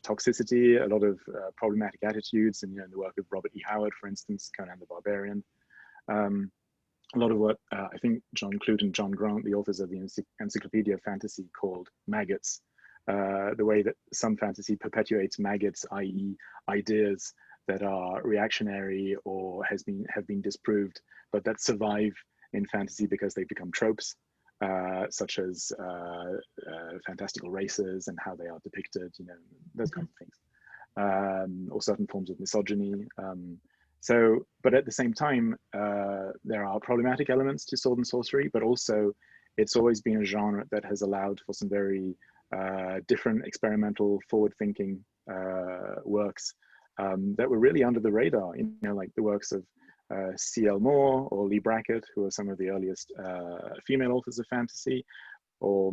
S3: toxicity, a lot of problematic attitudes, and the work of Robert E. Howard, for instance, Conan the Barbarian. A lot of what I think John Clute and John Grant, the authors of the Encyclopedia of Fantasy, called maggots. The way that some fantasy perpetuates maggots, i.e. ideas that are reactionary or have been disproved, but that survive in fantasy because they've become tropes, such as fantastical races and how they are depicted, those kind of things, or certain forms of misogyny. But at the same time, there are problematic elements to sword and sorcery, but also it's always been a genre that has allowed for some very different experimental forward-thinking works that were really under the radar, like the works of C.L. Moore or Lee Brackett, who are some of the earliest female authors of fantasy, or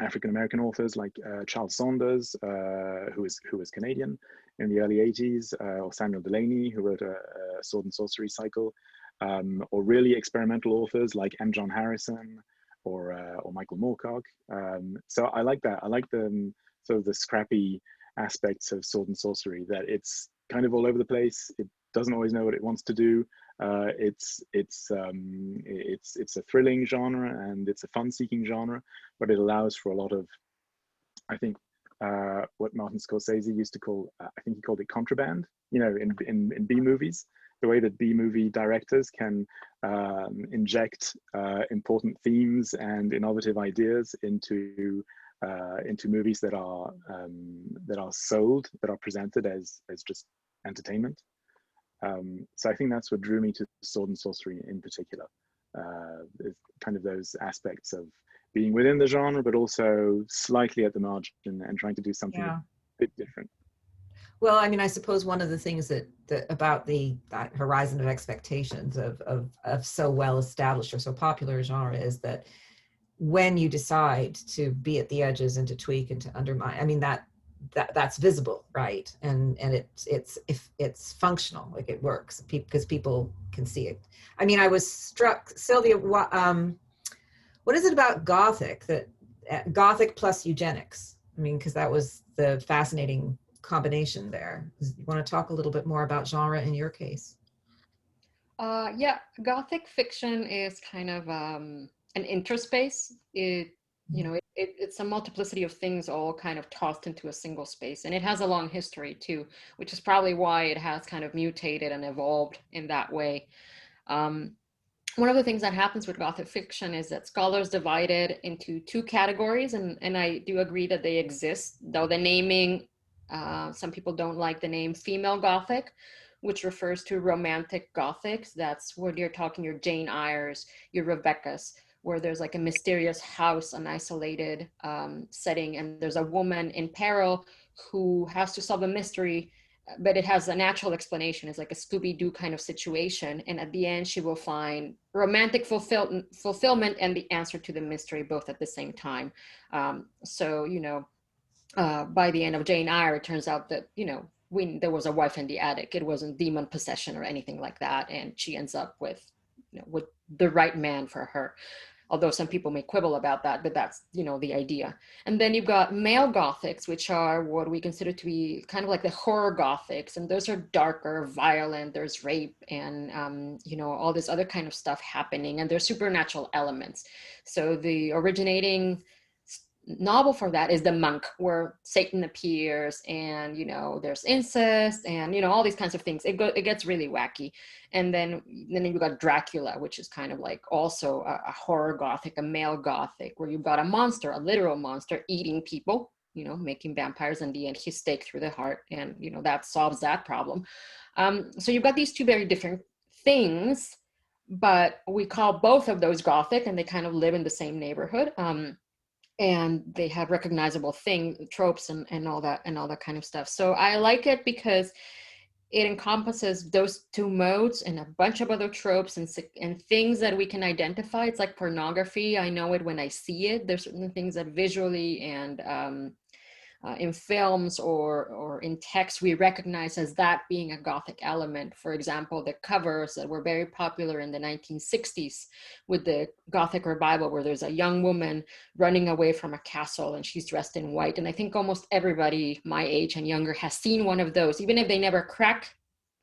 S3: African-American authors like Charles Saunders, who was Canadian in the early 80s, or Samuel Delany, who wrote a sword and sorcery cycle, or really experimental authors like M. John Harrison or Michael Moorcock. So I like that. I like the sort of the scrappy aspects of sword and sorcery, that it's kind of all over the place. It doesn't always know what it wants to do. It's a thrilling genre, and it's a fun-seeking genre, but it allows for a lot of, I think, what Martin Scorsese used to call, I think he called it contraband, in B movies, the way that B movie directors can inject important themes and innovative ideas into movies that are sold, that are presented as just entertainment. So I think that's what drew me to sword and sorcery in particular. Is kind of those aspects of being within the genre, but also slightly at the margin and trying to do something a bit different.
S1: Well, I mean, I suppose one of the things that about that horizon of expectations of so well established or so popular a genre is that when you decide to be at the edges and to tweak and to undermine, I mean, that's visible, right? And it's functional, like it works because people can see it. I mean, I was struck, Silvia, what is it about Gothic, that Gothic plus eugenics? I mean, because that was the fascinating combination there. You want to talk a little bit more about genre in your case?
S2: Yeah, Gothic fiction is kind of an interspace. It's a multiplicity of things all kind of tossed into a single space, and it has a long history too, which is probably why it has kind of mutated and evolved in that way. One of the things that happens with Gothic fiction is that scholars divide it into two categories, and I do agree that they exist, though the naming, some people don't like the name female Gothic, which refers to romantic Gothics. That's where you're talking your Jane Eyres, your Rebeccas, where there's like a mysterious house, an isolated setting, and there's a woman in peril who has to solve a mystery, but it has a natural explanation. It's like a Scooby-Doo kind of situation. And at the end, she will find romantic fulfillment and the answer to the mystery, both at the same time. By the end of Jane Eyre, it turns out that, there was a wife in the attic. It wasn't demon possession or anything like that. And she ends up with the right man for her. Although some people may quibble about that, but that's, the idea. And then you've got male Gothics, which are what we consider to be kind of like the horror Gothics. And those are darker, violent, there's rape and, all this other kind of stuff happening. And there's supernatural elements. So the originating novel for that is The Monk, where Satan appears and there's incest and all these kinds of things. It gets really wacky. And then you've got Dracula, which is kind of like also a horror Gothic, a male Gothic, where you've got a monster, a literal monster eating people, making vampires. In the end, he's staked through the heart, and that solves that problem. So you've got these two very different things, but we call both of those Gothic, and they kind of live in the same neighborhood. And they have recognizable tropes and all that kind of stuff. So I like it because it encompasses those two modes and a bunch of other tropes and things that we can identify. It's like pornography. I know it when I see it. There's certain things that visually and in films or in text we recognize as that being a Gothic element. For example, the covers that were very popular in the 1960s with the Gothic revival, where there's a young woman running away from a castle and she's dressed in white. And I think almost everybody my age and younger has seen one of those. Even if they never crack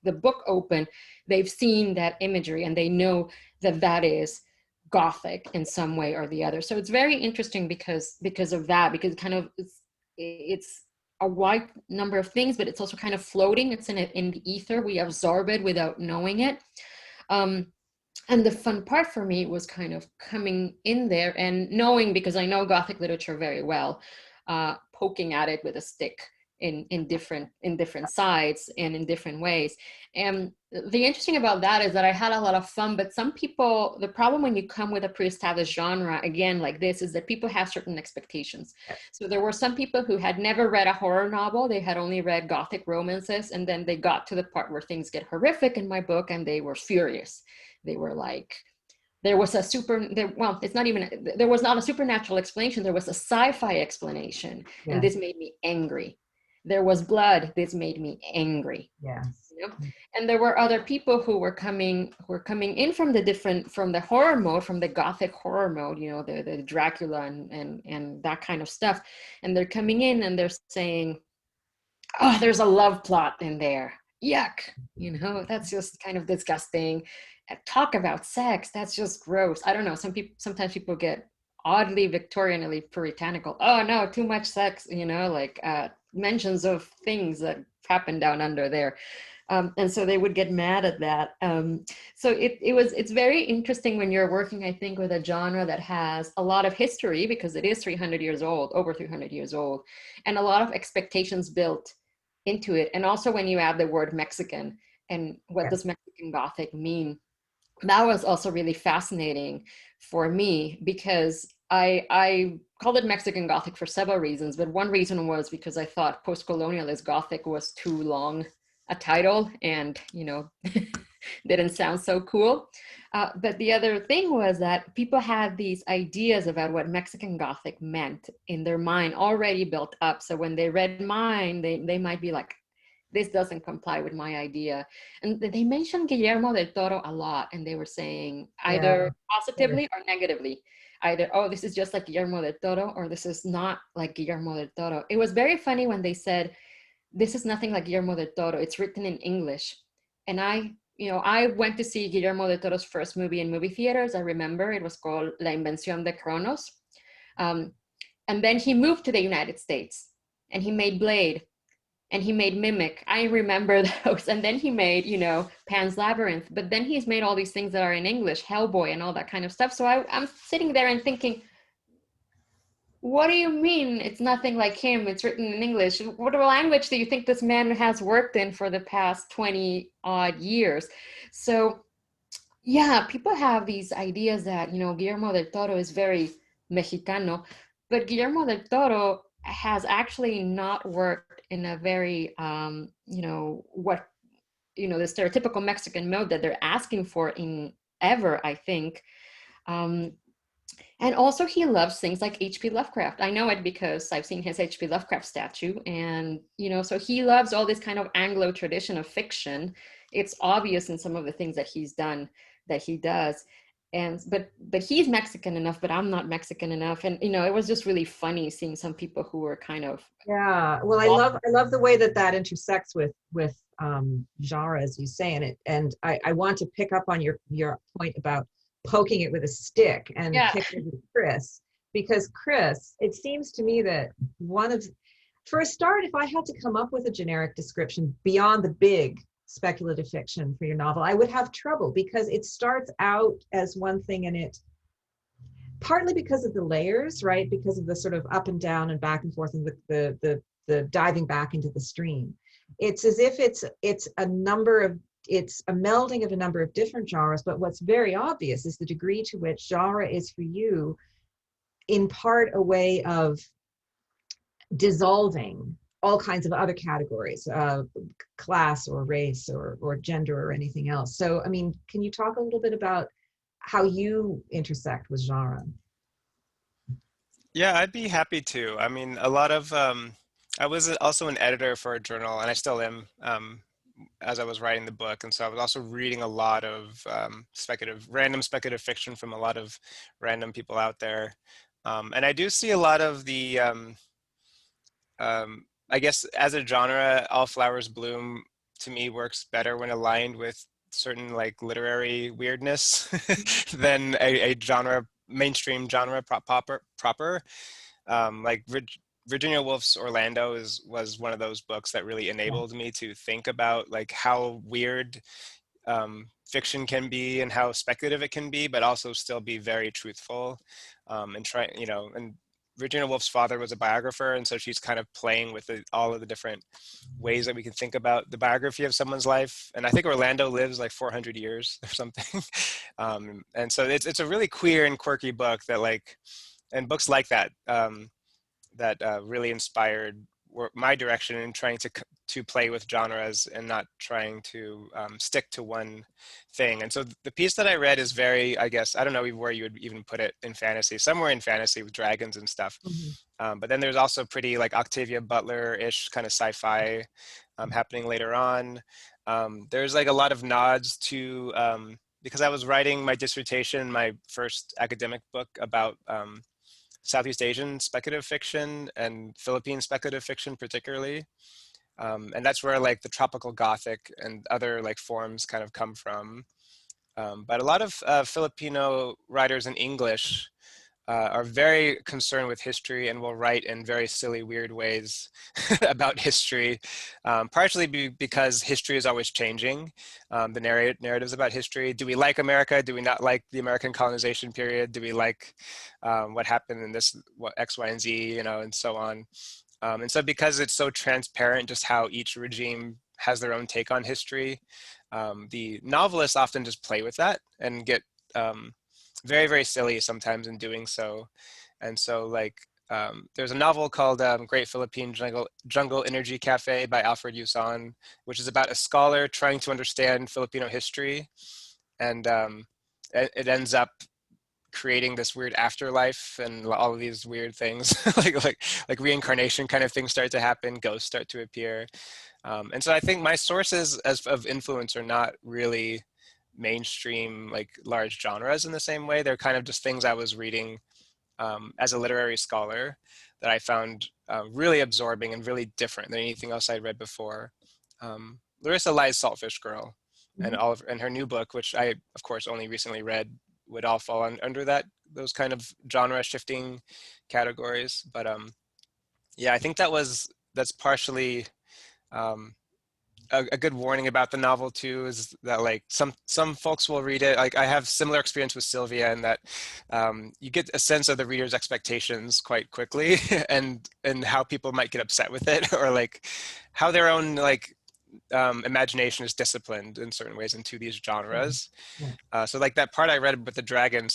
S2: the book open, they've seen that imagery and they know that that is Gothic in some way or the other. So it's very interesting because of that, because it kind of it's a wide number of things, but it's also kind of floating. It's in the ether. We absorb it without knowing it. And the fun part for me was kind of coming in there and knowing, because I know Gothic literature very well, poking at it with a stick in different sides and in different ways. And the interesting about that is that I had a lot of fun, but some people, the problem when you come with a pre-established genre, again, like this, is that people have certain expectations. So there were some people who had never read a horror novel. They had only read Gothic romances. And then they got to the part where things get horrific in my book and they were furious. They were like, there was there was not a supernatural explanation. There was a sci-fi explanation.
S1: Yeah.
S2: And this made me angry. There was blood. This made me angry.
S1: Yes.
S2: You know? And there were other people who were coming in from the horror mode, from the Gothic horror mode, you know, the Dracula and that kind of stuff. And they're coming in and they're saying, oh, there's a love plot in there. Yuck. You know, that's just kind of disgusting. Talk about sex. That's just gross. I don't know. Sometimes people get oddly Victorianly puritanical. Oh no, too much sex, you know, like mentions of things that happen down under there. And so they would get mad at that. So it's very interesting when you're working, I think, with a genre that has a lot of history, because it is 300 years old, over 300 years old, and a lot of expectations built into it. And also when you add the word Mexican and what does Mexican Gothic mean? That was also really fascinating for me, because I called it Mexican Gothic for several reasons, but one reason was because I thought post-colonialist Gothic was too long a title and, you know, didn't sound so cool. But the other thing was that people had these ideas about what Mexican Gothic meant in their mind already built up. So when they read mine, they might be like, this doesn't comply with my idea. And they mentioned Guillermo del Toro a lot, and they were saying either positively or negatively. Either, oh, this is just like Guillermo del Toro, or this is not like Guillermo del Toro. It was very funny when they said, this is nothing like Guillermo del Toro. It's written in English. And I went to see Guillermo del Toro's first movie in movie theaters. I remember it was called La Invención de Cronos. And then he moved to the United States and he made Blade. And he made Mimic. I remember those. And then he made, you know, Pan's Labyrinth. But then he's made all these things that are in English, Hellboy and all that kind of stuff. So I'm sitting there and thinking, what do you mean it's nothing like him? It's written in English. What language do you think this man has worked in for the past 20 odd years? So yeah, people have these ideas that, you know, Guillermo del Toro is very Mexicano, but Guillermo del Toro has actually not worked in a very, you know, the stereotypical Mexican mode that they're asking for in ever, I think. And also he loves things like H.P. Lovecraft. I know it because I've seen his H.P. Lovecraft statue. And, you know, so he loves all this kind of Anglo tradition of fiction. It's obvious in some of the things that he's done, that he does. And but he's Mexican enough, but I'm not Mexican enough. And, you know, it was just really funny seeing some people who were kind of.
S1: Yeah, well, I love the way that intersects with genre, as you say. And I want to pick up on your point about poking it with a stick and pick it with Chris, because Chris, it seems to me that for a start, if I had to come up with a generic description beyond the big speculative fiction for your novel, I would have trouble, because it starts out as one thing, and it partly because of the layers, right? Because of the sort of up and down and back and forth and the diving back into the stream. It's as if it's a melding of a number of different genres, but what's very obvious is the degree to which genre is for you, in part, a way of dissolving all kinds of other categories, class or race or gender or anything else. So, I mean, can you talk a little bit about how you intersect with genre?
S4: Yeah, I'd be happy to. I mean, a lot of, I was also an editor for a journal, and I still am, as I was writing the book. And so I was also reading a lot of random speculative fiction from a lot of random people out there. And I do see a lot of the, I guess as a genre, All Flowers Bloom to me works better when aligned with certain like literary weirdness than a genre, mainstream genre proper. Like Virginia Woolf's Orlando was one of those books that really enabled me to think about like how weird fiction can be and how speculative it can be, but also still be very truthful, and try, you know, and Virginia Woolf's father was a biographer, and so she's kind of playing with all of the different ways that we can think about the biography of someone's life. And I think Orlando lives like 400 years or something. And so it's a really queer and quirky book that and books like that, really inspired my direction in trying to play with genres and not trying to stick to one thing. And so the piece that I read is very, I guess, I don't know where you would even put it in fantasy, somewhere in fantasy with dragons and stuff. But then there's also pretty like Octavia Butler-ish kind of sci-fi happening later on. There's like a lot of nods to, because I was writing my dissertation, my first academic book about Southeast Asian speculative fiction and Philippine speculative fiction particularly. And that's where like the tropical Gothic and other like forms kind of come from. But a lot of Filipino writers in English are very concerned with history and will write in very silly, weird ways about history, partially because history is always changing. The narratives about history. Do we like America? Do we not like the American colonization period? Do we like what happened in this X, Y, and Z, and so on. And so because it's so transparent just how each regime has their own take on history, the novelists often just play with that and get very, very silly sometimes in doing so. And so there's a novel called Great Philippine Jungle Energy Cafe by Alfred Yuson, which is about a scholar trying to understand Filipino history. And it ends up creating this weird afterlife and all of these weird things, like reincarnation kind of things start to happen, ghosts start to appear. And so I think my sources of influence are not really mainstream like large genres in the same way. They're kind of just things I was reading as a literary scholar that I found really absorbing and really different than anything else I'd read before. Larissa Lai's Saltfish Girl and her new book, which I of course only recently read, would all fall under those kind of genre shifting categories. But yeah, I think that's partially a good warning about the novel too, is that like some folks will read it. Like I have similar experience with Silvia in that you get a sense of the reader's expectations quite quickly and how people might get upset with it, or like how their own imagination is disciplined in certain ways into these genres. So like that part I read with the dragon,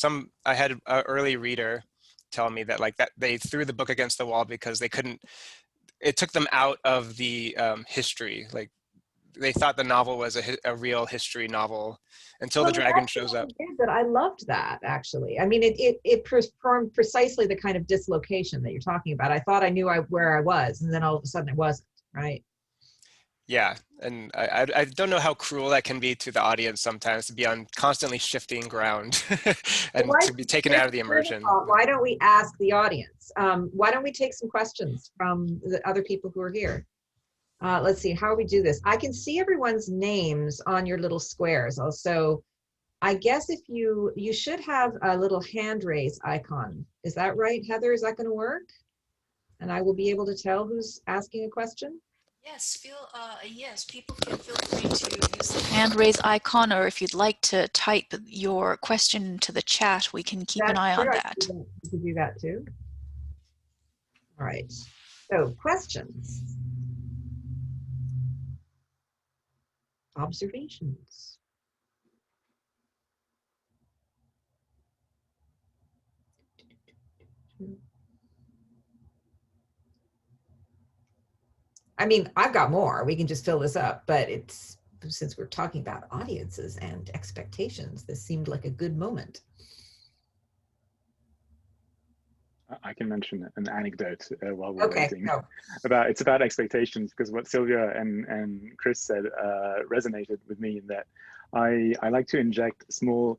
S4: I had an early reader tell me that that they threw the book against the wall because it took them out of the history. Like they thought the novel was a real history novel until the dragon shows up.
S1: But I loved that, actually. I mean, it performed precisely the kind of dislocation that you're talking about. I thought I knew where I was, and then all of a sudden it wasn't, right?
S4: Yeah, and I don't know how cruel that can be to the audience sometimes, to be on constantly shifting ground and to be taken out of the immersion.
S1: Why don't we ask the audience? Why don't we take some questions from the other people who are here? Let's see how we do this. I can see everyone's names on your little squares. Also, I guess if you should have a little hand raise icon. Is that right, Heather? Is that going to work? And I will be able to tell who's asking a question.
S5: Yes, yes, people can feel free to use the hand raise icon, or if you'd like to type your question into the chat, we can keep an eye on that.
S1: You can do that too. All right, so questions, observations. I mean, I've got more. We can just fill this up, but since we're talking about audiences and expectations, this seemed like a good moment.
S3: I can mention an anecdote while we're waiting.
S1: No.
S3: It's about expectations, because what Silvia and Chris said resonated with me, in that I like to inject small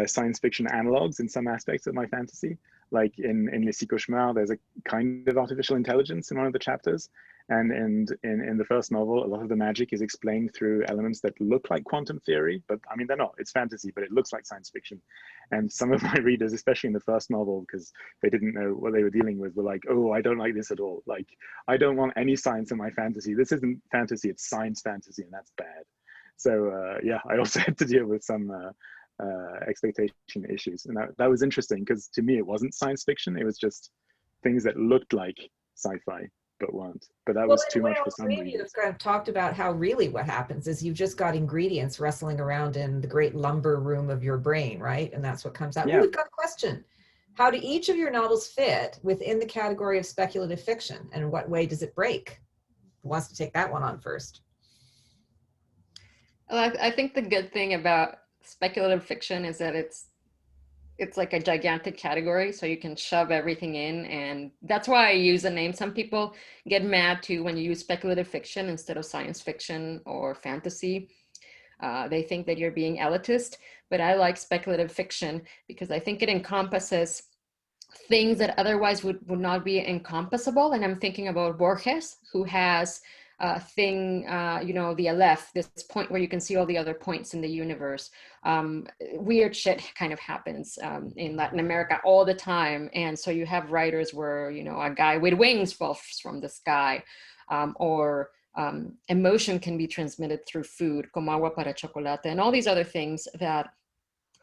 S3: science fiction analogs in some aspects of my fantasy. Like in Les Six Cauchemars, there's a kind of artificial intelligence in one of the chapters. And in the first novel, a lot of the magic is explained through elements that look like quantum theory, but I mean, they're not. It's fantasy, but it looks like science fiction. And some of my readers, especially in the first novel, because they didn't know what they were dealing with, were like, oh, I don't like this at all. Like, I don't want any science in my fantasy. This isn't fantasy, it's science fantasy, and that's bad. So yeah, I also had to deal with some expectation issues. And that was interesting, because to me, it wasn't science fiction. It was just things that looked like sci-fi but weren't. But that
S1: Well,
S3: was too much for some
S1: maybe you've
S3: readers.
S1: kind of talked about how really what happens is you've just got ingredients wrestling around in the great lumber room of your brain, right? And that's what comes out.
S3: Yeah.
S1: Ooh, we've got a question. How do each of your novels fit within the category of speculative fiction, and in what way does it break? Who wants to take that one on first?
S2: Well, I think the good thing about speculative fiction is that it's like a gigantic category, so you can shove everything in, and that's why I use the name. Some people get mad too when you use speculative fiction instead of science fiction or fantasy. They think that you're being elitist, but I like speculative fiction because I think it encompasses things that otherwise would not be encompassable. And I'm thinking about Borges, who has a thing, the Aleph, this point where you can see all the other points in the universe. Weird shit kind of happens in Latin America all the time. And so you have writers where, a guy with wings falls from the sky, or emotion can be transmitted through food, como agua para chocolate, and all these other things that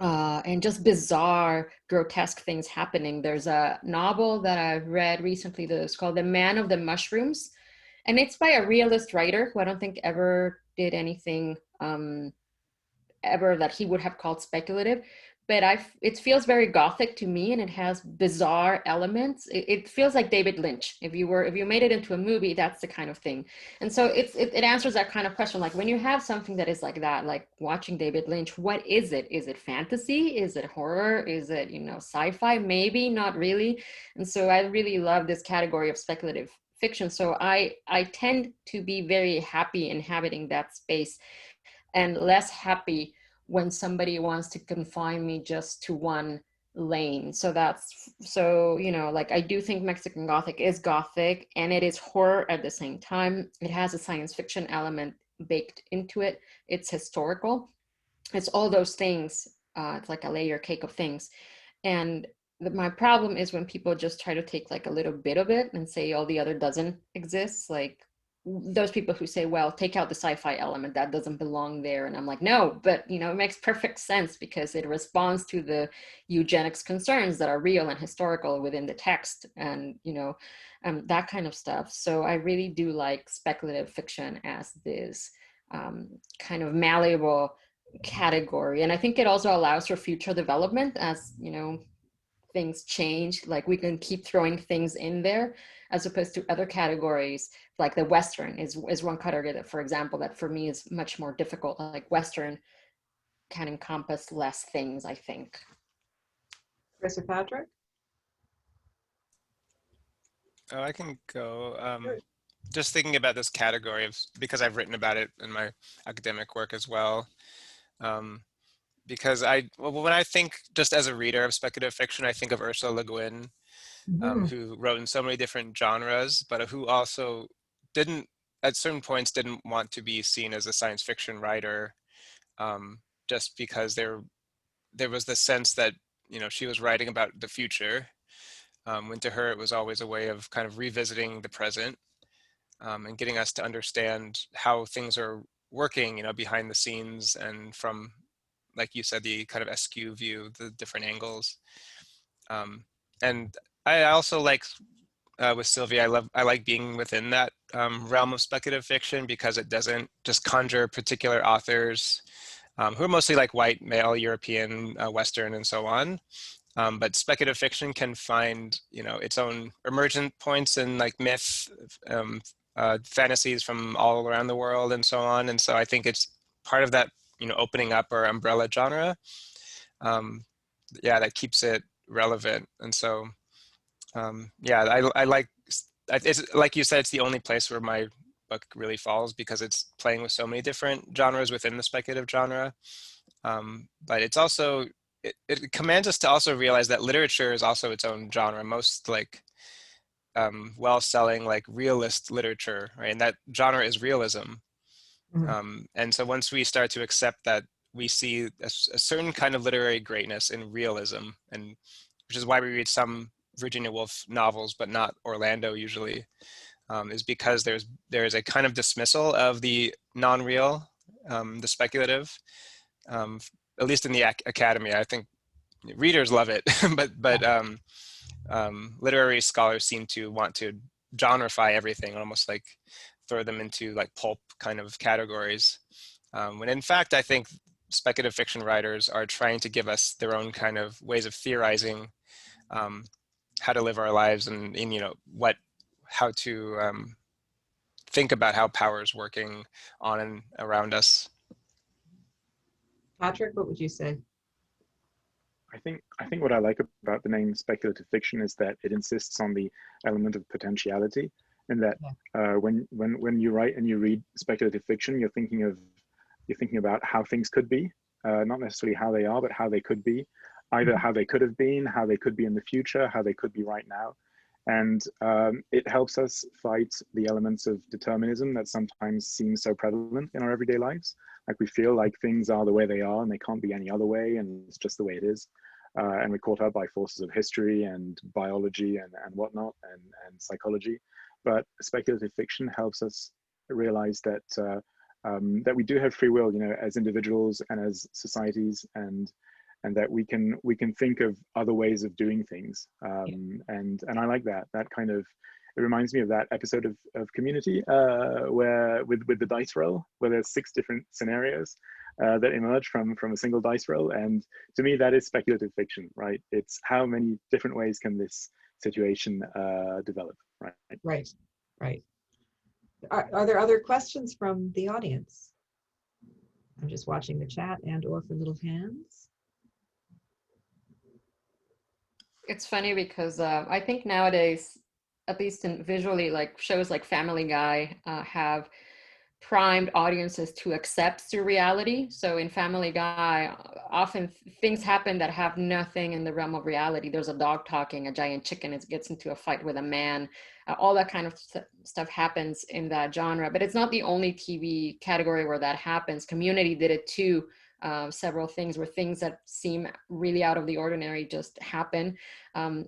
S2: and just bizarre, grotesque things happening. There's a novel that I've read recently that's called The Man of the Mushrooms, and it's by a realist writer who I don't think ever did anything ever that he would have called speculative. But it feels very Gothic to me, and it has bizarre elements. It feels like David Lynch. If you made it into a movie, that's the kind of thing. And so it answers that kind of question. Like when you have something that is like that, like watching David Lynch, what is it? Is it fantasy? Is it horror? Is it, sci-fi? Maybe, not really. And so I really love this category of speculative fiction. So I tend to be very happy inhabiting that space, and less happy when somebody wants to confine me just to one lane. So like I do think Mexican Gothic is Gothic, and it is horror at the same time. It has a science fiction element baked into it. It's historical. It's all those things. It's like a layer cake of things. And my problem is when people just try to take like a little bit of it and say all the other doesn't exist. Like those people who say, well, take out the sci-fi element, that doesn't belong there. And I'm like, no, but it makes perfect sense because it responds to the eugenics concerns that are real and historical within the text, and that kind of stuff. So I really do like speculative fiction as this kind of malleable category. And I think it also allows for future development as things change. Like we can keep throwing things in there, as opposed to other categories. Like the Western is one category that, for example, that for me is much more difficult. Like Western can encompass less things, I think.
S1: Professor Patrick?
S4: Oh, I can go. Just thinking about this category because I've written about it in my academic work as well. Because when I think just as a reader of speculative fiction, I think of Ursa Le Guin, who wrote in so many different genres, but who also at certain points didn't want to be seen as a science fiction writer, just because there was the sense that she was writing about the future, when to her it was always a way of kind of revisiting the present, and getting us to understand how things are working, behind the scenes, and from, like you said, the kind of askew view, the different angles. And I also like, with Silvia, I like being within that realm of speculative fiction because it doesn't just conjure particular authors who are mostly like white, male, European, Western, and so on. But speculative fiction can find, its own emergent points in like myth, fantasies from all around the world, and so on. And so I think it's part of that, opening up or umbrella genre, that keeps it relevant. And so, I like, it's like you said, it's the only place where my book really falls because it's playing with so many different genres within the speculative genre. But it's also, it commands us to also realize that literature is also its own genre. Most like well-selling like realist literature, right? And that genre is realism. And so once we start to accept that we see a certain kind of literary greatness in realism, and which is why we read some Virginia Woolf novels, but not Orlando usually, is because there is a kind of dismissal of the non-real, the speculative, at least in the academy. I think readers love it, but literary scholars seem to want to genreify everything, almost like throw them into like pulp kind of categories. When in fact, I think speculative fiction writers are trying to give us their own kind of ways of theorizing how to live our lives and you know, how to think about how power is working on and around us.
S1: Patrick, what would you say?
S3: I think what I like about the name speculative fiction is that it insists on the element of potentiality, and that when you write and you read speculative fiction, you're thinking about how things could be, not necessarily how they are, but how they could be, either how they could have been, how they could be in the future, how they could be right now. And it helps us fight the elements of determinism that sometimes seem so prevalent in our everyday lives. Like we feel like things are the way they are and they can't be any other way, and it's just the way it is. And we're caught up by forces of history and biology and whatnot, and psychology. But speculative fiction helps us realize that that we do have free will, you know, as individuals and as societies, and that we can think of other ways of doing things. And I like that kind of, it reminds me of that episode of Community where with the dice roll, where there's 6 different scenarios that emerge from a single dice roll. And to me, that is speculative fiction, right? It's how many different ways can this situation develop, right?
S1: Right. Are there other questions from the audience? I'm just watching the chat and or for little hands.
S2: It's funny because I think nowadays, at least in visually, like shows like Family Guy have primed audiences to accept surreality. So in Family Guy, often things happen that have nothing in the realm of reality. There's a dog talking, a giant chicken gets into a fight with a man. All that kind of stuff happens in that genre, but it's not the only TV category where that happens. Community did it too. Several things where things that seem really out of the ordinary just happen.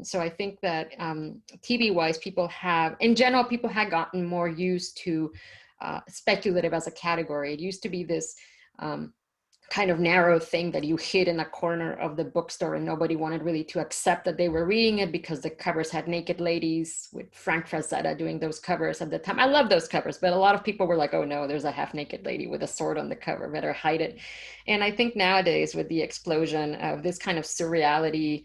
S2: So I think that TV-wise, people have gotten more used to speculative as a category. It used to be this kind of narrow thing that you hid in a corner of the bookstore and nobody wanted really to accept that they were reading it because the covers had naked ladies with Frank Frazetta doing those covers at the time. I love those covers, but a lot of people were like, oh no, there's a half naked lady with a sword on the cover, better hide it. And I think nowadays with the explosion of this kind of surreality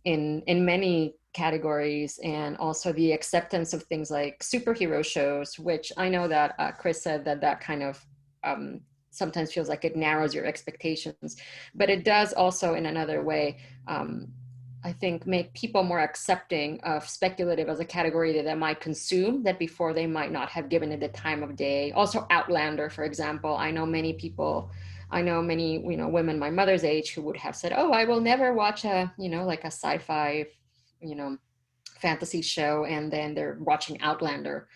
S2: in many categories, and also the acceptance of things like superhero shows, which I know that Chris said that kind of sometimes feels like it narrows your expectations, but it does also in another way, I think, make people more accepting of speculative as a category that they might consume that before they might not have given it the time of day. Also Outlander, for example. I know many women my mother's age who would have said, oh, I will never watch like a sci-fi, fantasy show, and then they're watching Outlander.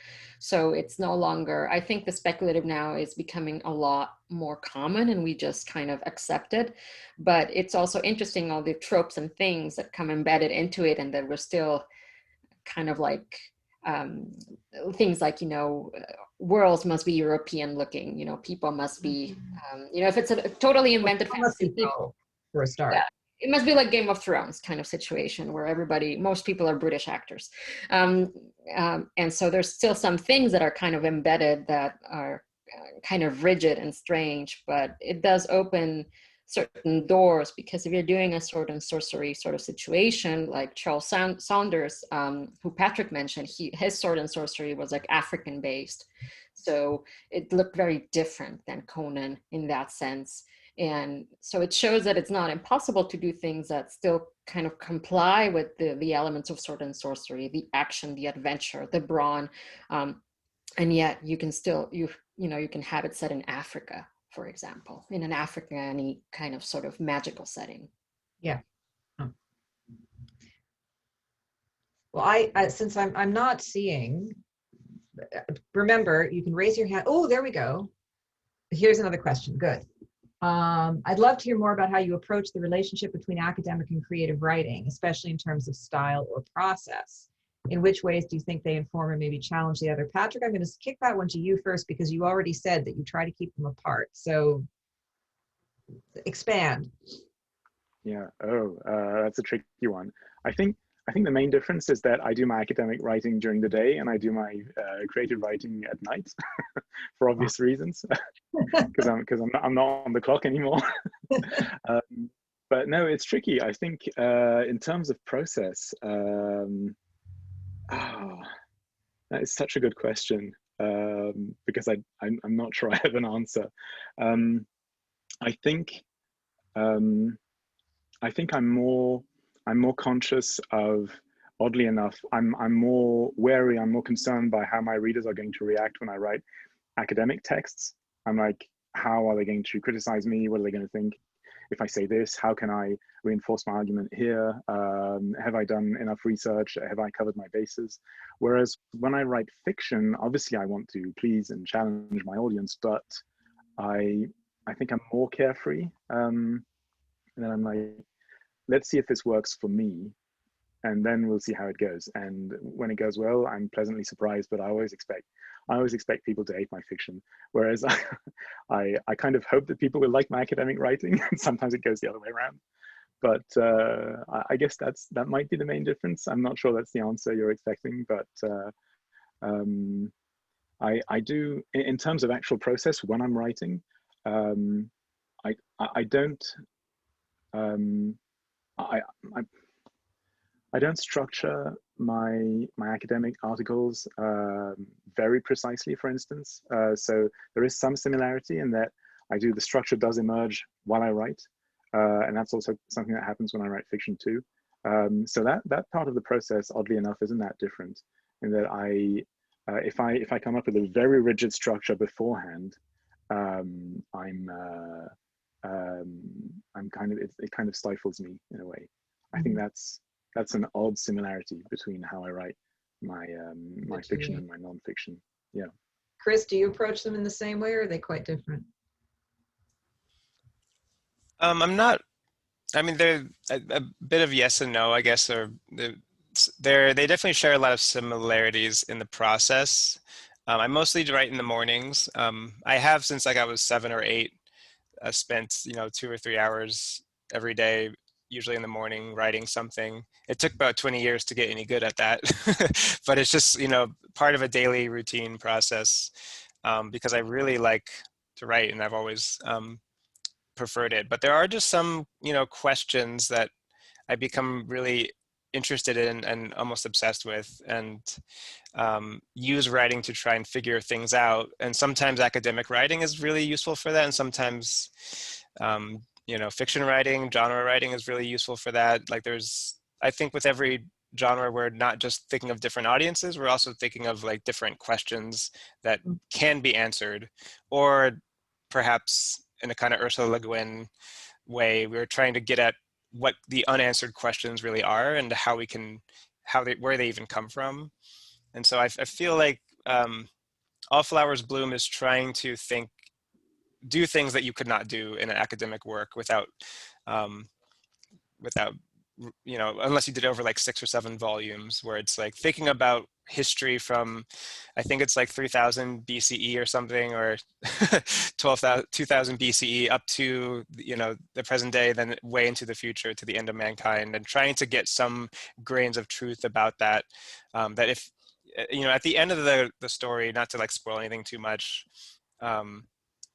S2: So it's no longer, I think the speculative now is becoming a lot more common and we just kind of accept it. But it's also interesting, all the tropes and things that come embedded into it, and that we're still kind of like things like, worlds must be European looking, people must be, if it's a totally invented fantasy,
S1: for a start.
S2: Yeah. It must be like Game of Thrones kind of situation where most people are British actors. And so there's still some things that are kind of embedded that are kind of rigid and strange, but it does open certain doors, because if you're doing a sword and sorcery sort of situation, like Charles Saunders, who Patrick mentioned, his sword and sorcery was like African based. So it looked very different than Conan in that sense. And so it shows that it's not impossible to do things that still kind of comply with the elements of sword and sorcery, the action, the adventure, the brawn. And yet you can still, you can have it set in Africa, for example, in an African kind of sort of magical setting.
S1: Yeah. Well, I since I'm not seeing, remember, you can raise your hand. Oh, there we go. Here's another question. Good. I'd love to hear more about how you approach the relationship between academic and creative writing, especially in terms of style or process. In which ways do you think they inform or maybe challenge the other? Patrick, I'm going to kick that one to you first, because you already said that you try to keep them apart. So expand.
S3: Yeah. That's a tricky one. I think I think the main difference is that I do my academic writing during the day and I do my creative writing at night for obvious reasons, because I'm not on the clock anymore. But no, it's tricky. I think in terms of process, that is such a good question, because I'm not sure I have an answer. I think I'm more conscious of, oddly enough, I'm more wary, I'm more concerned by how my readers are going to react when I write academic texts. I'm like, how are they going to criticize me? What are they going to think if I say this? How can I reinforce my argument here? Have I done enough research? Have I covered my bases? Whereas when I write fiction, obviously I want to please and challenge my audience, but I think I'm more carefree. And then I'm like, let's see if this works for me, and then we'll see how it goes. And when it goes well, I'm pleasantly surprised, but I always expect people to hate my fiction. Whereas I kind of hope that people will like my academic writing, and sometimes it goes the other way around. But I guess that might be the main difference. I'm not sure that's the answer you're expecting, but I do, in terms of actual process when I'm writing, I don't I don't structure my academic articles very precisely, for instance. So there is some similarity in that the structure does emerge while I write. And that's also something that happens when I write fiction too. So that part of the process, oddly enough, isn't that different, in that if I come up with a very rigid structure beforehand, I'm kind of, it kind of stifles me in a way. I think that's an odd similarity between how I write my fiction and my nonfiction. Yeah.
S1: Chris, do you approach them in the same way, or are they quite different?
S4: I'm not. I mean, they're a bit of yes and no, I guess. Or they definitely share a lot of similarities in the process. I mostly write in the mornings. I have, since like I was 7 or 8, spent 2 or 3 hours every day, usually in the morning, writing something. It took about 20 years to get any good at that, but it's just part of a daily routine process, because I really like to write, and I've always preferred it. But there are just some questions that I become really interested in and almost obsessed with, and use writing to try and figure things out. And sometimes academic writing is really useful for that, and sometimes fiction writing, genre writing is really useful for that. Like I think with every genre, we're not just thinking of different audiences, we're also thinking of like different questions that can be answered, or perhaps in a kind of Ursa Le Guin way, we're trying to get at what the unanswered questions really are, and where they even come from. And so I feel like All Flowers Bloom is trying to do things that you could not do in an academic work without unless you did it over like 6 or 7 volumes, where it's like thinking about history from, I think it's like 3000 BCE or something, or 2000 BCE up to the present day, then way into the future to the end of mankind, and trying to get some grains of truth about that. That if at the end of the story, not to like spoil anything too much,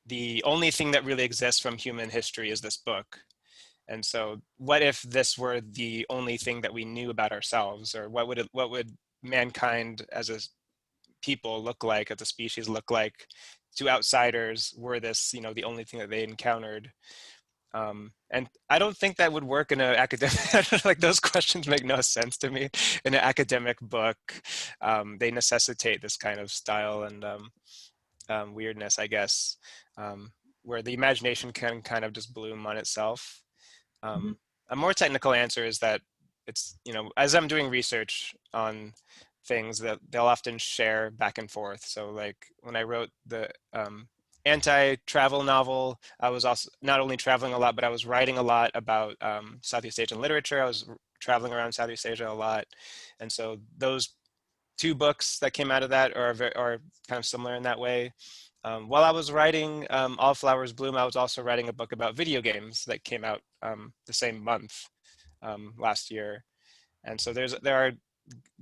S4: the only thing that really exists from human history is this book. And so what if this were the only thing that we knew about ourselves? Or what would mankind as a people look like, as a species look like to outsiders, were this the only thing that they encountered? And I don't think that would work in an academic, like those questions make no sense to me in an academic book. They necessitate this kind of style and weirdness, I guess, where the imagination can kind of just bloom on itself. A more technical answer is that it's, as I'm doing research on things, that they'll often share back and forth. So like when I wrote the anti-travel novel, I was also not only traveling a lot, but I was writing a lot about Southeast Asian literature. I was traveling around Southeast Asia a lot. And so those 2 books that came out of that are kind of similar in that way. While I was writing All Flowers Bloom, I was also writing a book about video games that came out the same month last year. And so there are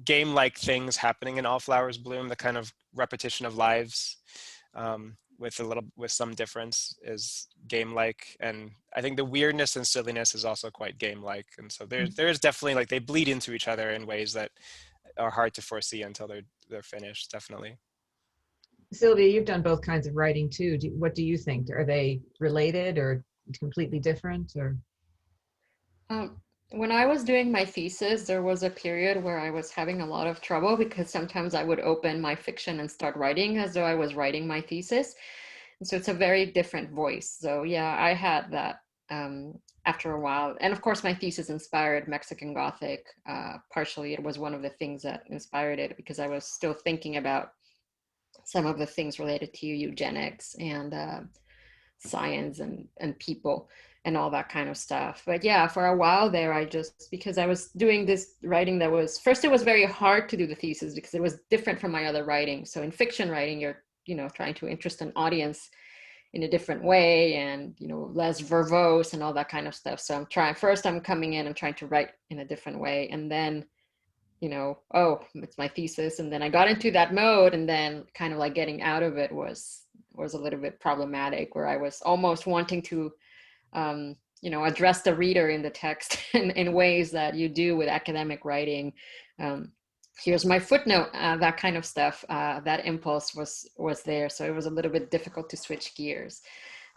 S4: game-like things happening in All Flowers Bloom. The kind of repetition of lives with some difference is game-like, and I think the weirdness and silliness is also quite game-like. And so there's definitely, like, they bleed into each other in ways that are hard to foresee until they're finished. Definitely.
S1: Silvia, you've done both kinds of writing too. What do you think? Are they related or completely different? Or
S2: when I was doing my thesis, there was a period where I was having a lot of trouble because sometimes I would open my fiction and start writing as though I was writing my thesis. And so it's a very different voice. So yeah, I had that after a while. And of course, my thesis inspired Mexican Gothic. Partially, it was one of the things that inspired it because I was still thinking about some of the things related to eugenics and science and people and all that kind of stuff. But yeah, for a while there, because I was doing this writing that was, first it was very hard to do the thesis because it was different from my other writing. So in fiction writing, you're, trying to interest an audience in a different way and, less verbose and all that kind of stuff. So I'm coming in, I'm trying to write in a different way. And then, oh, it's my thesis. And then I got into that mode, and then kind of like getting out of it was a little bit problematic, where I was almost wanting to, address the reader in the text in ways that you do with academic writing. Here's my footnote, that kind of stuff. That impulse was there. So it was a little bit difficult to switch gears.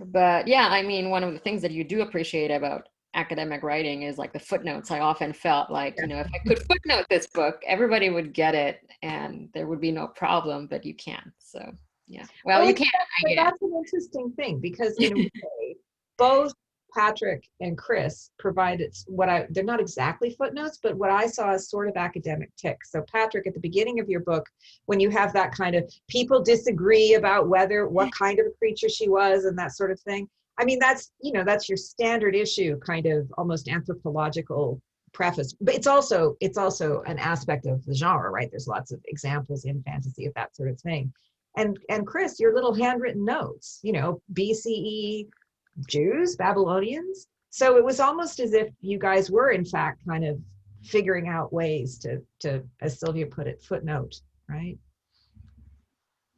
S2: But yeah, I mean, one of the things that you do appreciate about academic writing is like the footnotes. I often felt like, if I could footnote this book, everybody would get it and there would be no problem, but you can't. So yeah, well, you can't.
S1: That's an interesting thing, because in a way, both Patrick and Chris provided they're not exactly footnotes, but what I saw is sort of academic tics. So Patrick, at the beginning of your book, when you have that kind of people disagree about what kind of a creature she was and that sort of thing. I mean, that's your standard issue kind of almost anthropological preface, but it's also an aspect of the genre, right? There's lots of examples in fantasy of that sort of thing. And Chris, your little handwritten notes, BCE Jews, Babylonians. So it was almost as if you guys were in fact kind of figuring out ways to, as Silvia put it, footnote, right?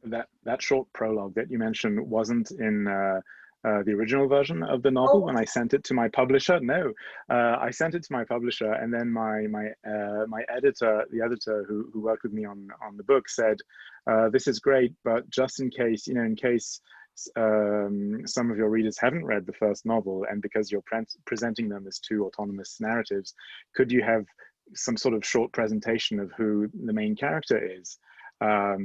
S3: That short prologue that you mentioned wasn't in the original version of the novel when I sent it to my publisher. No, I sent it to my publisher, and then my editor, the editor who worked with me on the book, said, "This is great, but just in case, in case some of your readers haven't read the first novel, and because you're presenting them as two autonomous narratives, could you have some sort of short presentation of who the main character is? I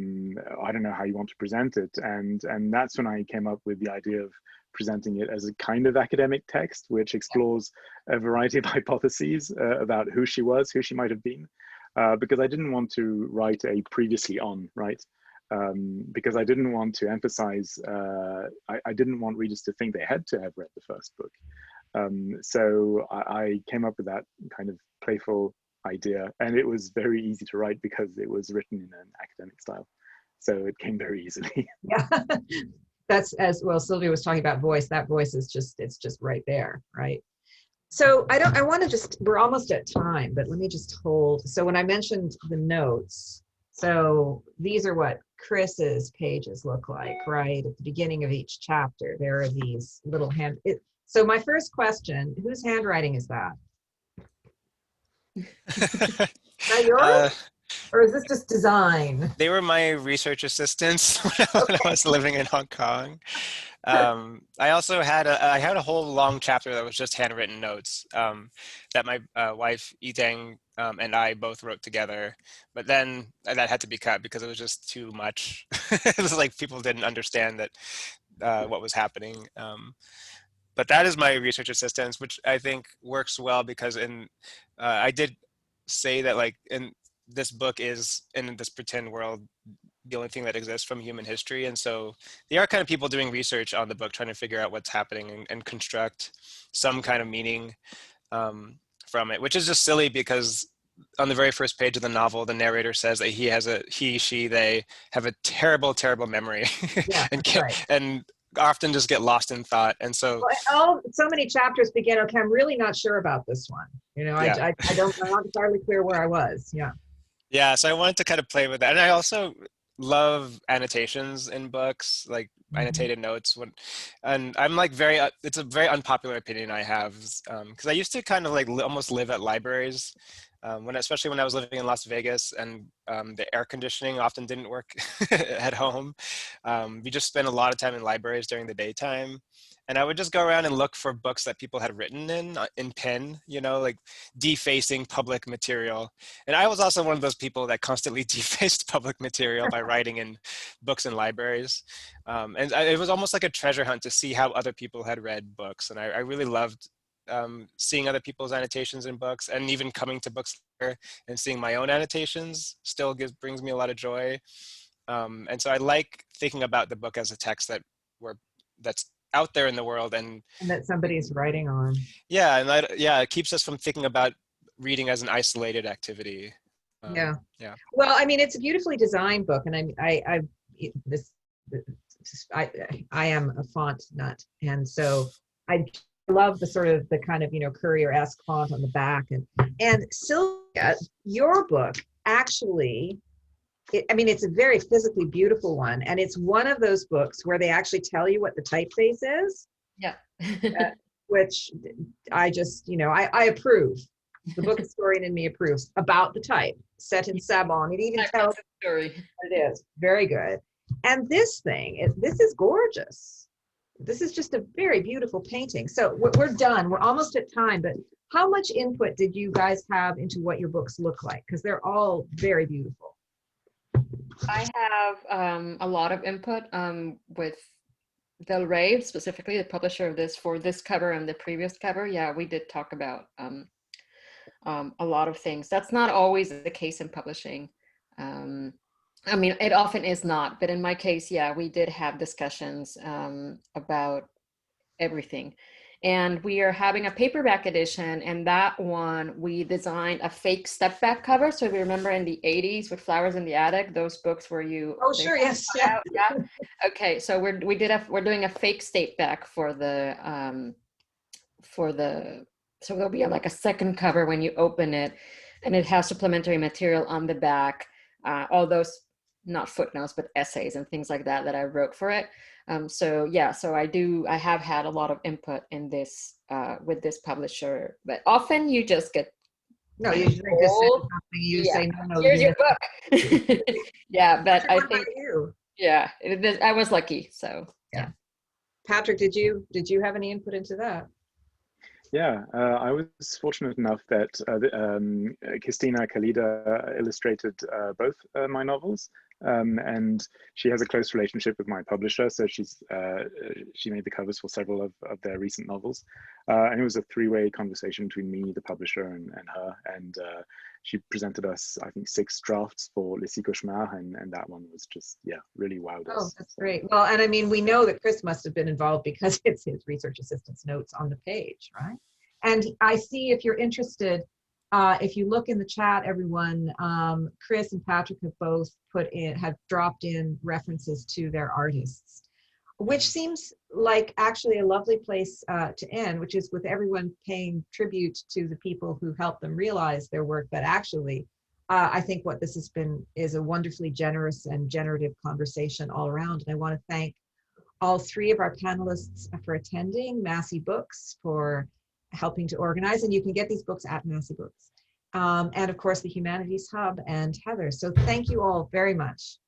S3: don't know how you want to present it." And that's when I came up with the idea of presenting it as a kind of academic text, which explores a variety of hypotheses about who she was, who she might have been, because I didn't want to write a previously on, right? Because I didn't want to emphasize, I didn't want readers to think they had to have read the first book. So I came up with that kind of playful idea, and it was very easy to write because it was written in an academic style. So it came very easily.
S1: Yeah, that's, as well, Silvia was talking about voice. That voice is it's just right there, right? So I want to just, we're almost at time, but let me just hold. So when I mentioned the notes, so these are what Chris's pages look like, right? At the beginning of each chapter, there are these little so my first question, whose handwriting is that? Is that yours? Or is this just design?
S4: They were my research assistants when I was living in Hong Kong. I also had a whole long chapter that was just handwritten notes that my wife Yideng and I both wrote together, but then that had to be cut because it was just too much. It was like people didn't understand that what was happening. But that is my research assistants, which I think works well because I did say that, like, in this book is, in this pretend world, the only thing that exists from human history. And so they are kind of people doing research on the book, trying to figure out what's happening and construct some kind of meaning from it, which is just silly because on the very first page of the novel, the narrator says that they have a terrible, terrible memory.
S1: Yeah,
S4: and
S1: right.
S4: And often just get lost in thought. And so,
S1: so many chapters begin, okay, I'm really not sure about this one. You know,
S4: yeah.
S1: I'm not entirely clear where I was. Yeah.
S4: Yeah, so I wanted to kind of play with that. And I also love annotations in books, like annotated notes. And I'm like it's a very unpopular opinion I have, because I used to kind of like almost live at libraries, especially when I was living in Las Vegas, and the air conditioning often didn't work at home. We just spent a lot of time in libraries during the daytime. And I would just go around and look for books that people had written in pen, you know, like defacing public material. And I was also one of those people that constantly defaced public material by writing in books in libraries. It was almost like a treasure hunt to see how other people had read books. And I really loved seeing other people's annotations in books, and even coming to books and seeing my own annotations still brings me a lot of joy. And so I like thinking about the book as a text that's out there in the world, and
S1: that somebody's writing on.
S4: Yeah, and it keeps us from thinking about reading as an isolated activity.
S1: Yeah.
S2: Well,
S1: I mean, it's a beautifully designed book, and I am a font nut, and so I love the kind of, you know, Courier-esque font on the back, and Silvia, your book actually. It's a very physically beautiful one, and it's one of those books where they actually tell you what the typeface is.
S2: Yeah.
S1: Which I just, you know, I approve. The book historian in me approves about the type, set in Sabon. It even tells
S2: the story.
S1: What it is. Very good. And this is gorgeous. This is just a very beautiful painting. So we're done. We're almost at time, but how much input did you guys have into what your books look like? Because they're all very beautiful.
S2: I have a lot of input with Del Rey, specifically the publisher of this, for this cover and the previous cover. Yeah, we did talk about a lot of things. That's not always the case in publishing. I mean, it often is not, but in my case, yeah, we did have discussions about everything. And we are having a paperback edition, and that one we designed a fake step back cover. So if you remember in the 80s with Flowers in the Attic, those books where you
S1: sure, yes,
S2: yeah. Okay, so we're doing a fake step back for the so there'll be like a second cover when you open it, and it has supplementary material on the back, all those, not footnotes, but essays and things like that I wrote for it. So I have had a lot of input in this with this publisher, but often you just get
S1: you just say no,
S2: here's your book. Yeah, but I think I was lucky. So yeah.
S1: Patrick, did you have any input into that?
S3: Yeah, I was fortunate enough that Cristina Khalida illustrated both my novels, and she has a close relationship with my publisher, so she made the covers for several of their recent novels, and it was a three-way conversation between me, the publisher, and her, and she presented us, I think, 6 drafts for Les Six Cauchemars, and that one was just, really wowed us.
S1: Oh, that's great. Well, and I mean, we know that Chris must have been involved because it's his research assistant's notes on the page, right? And I see, if you're interested, if you look in the chat, everyone, Chris and Patrick have both have dropped in references to their artists, which seems like actually a lovely place to end, which is with everyone paying tribute to the people who helped them realize their work. But actually, I think what this has been is a wonderfully generous and generative conversation all around. And I want to thank all 3 of our panelists for attending, Massy Books for helping to organize, and you can get these books at Massy Books. And of course, the Humanities Hub and Heather. So thank you all very much.